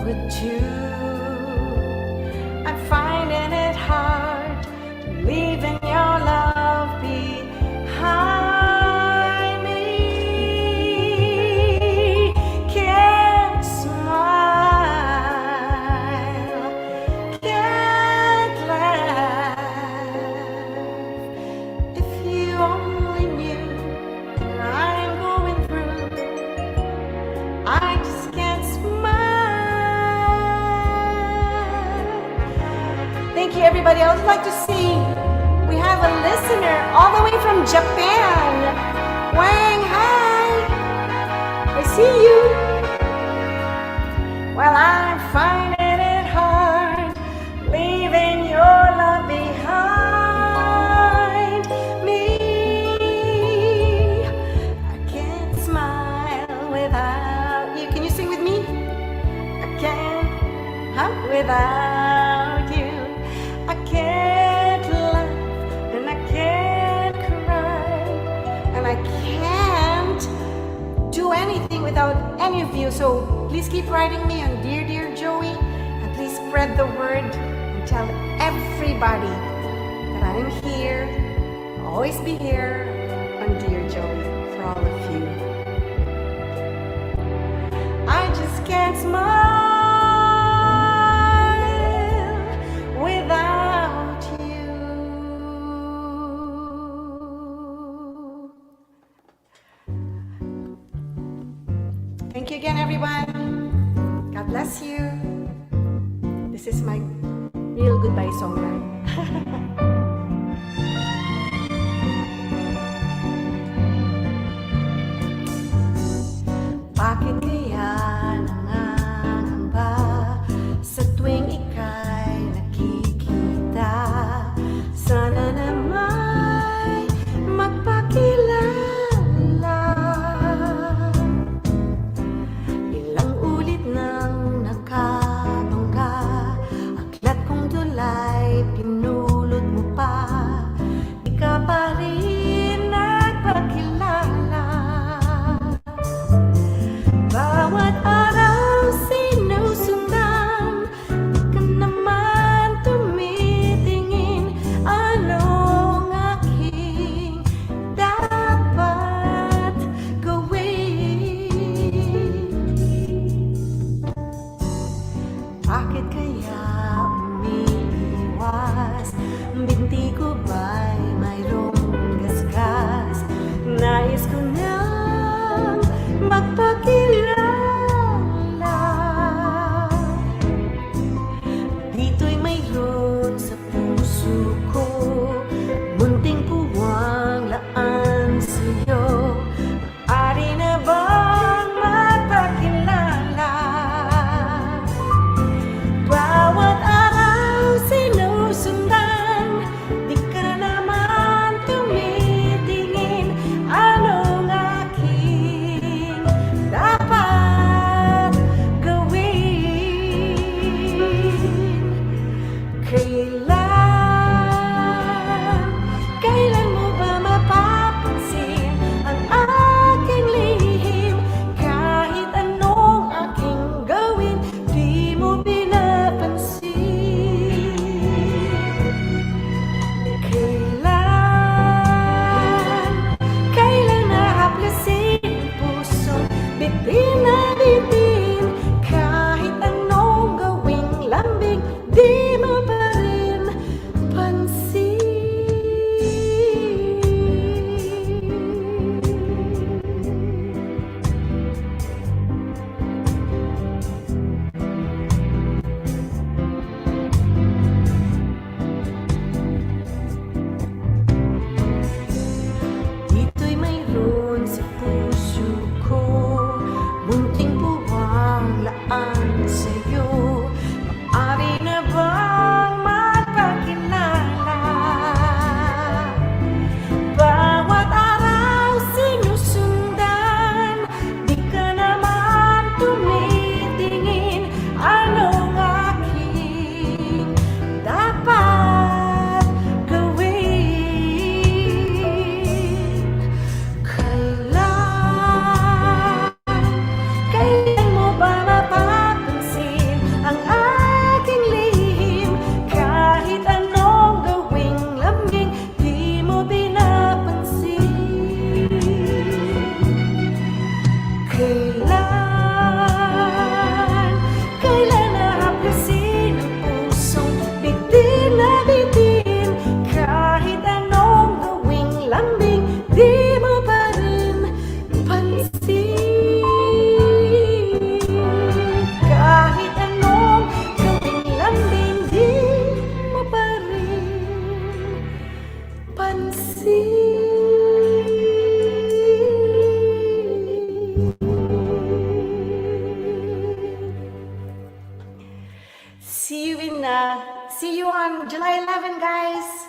with you. I'm finding it hard leaving your love behind me. Can't smile, can't laugh. If you only knew what I'm going through, I just can't smile. Thank you, everybody. I would like to see, we have a listener all the way from Japan. Wang, hi. I see you. Well, I'm finding it hard leaving your love behind me. I can't smile without you. Can you sing with me? I can't, without you. I can't laugh and I can't cry and I can't do anything without any of you. So please keep writing me on Dear Dear Joey, and please spread the word and tell everybody that I'm here. I'll always be here on Dear Joey for all of you. I just can't smile without you. Thank you again, everyone. God bless you. This is my real goodbye song now. Bakit kaya nangangamba sa tuwing ika'y nakikita? Sana nama'y magpakilala. Ilang ulit nang nakabangga, aklat kong tulay pinulot mo you on July 11, guys.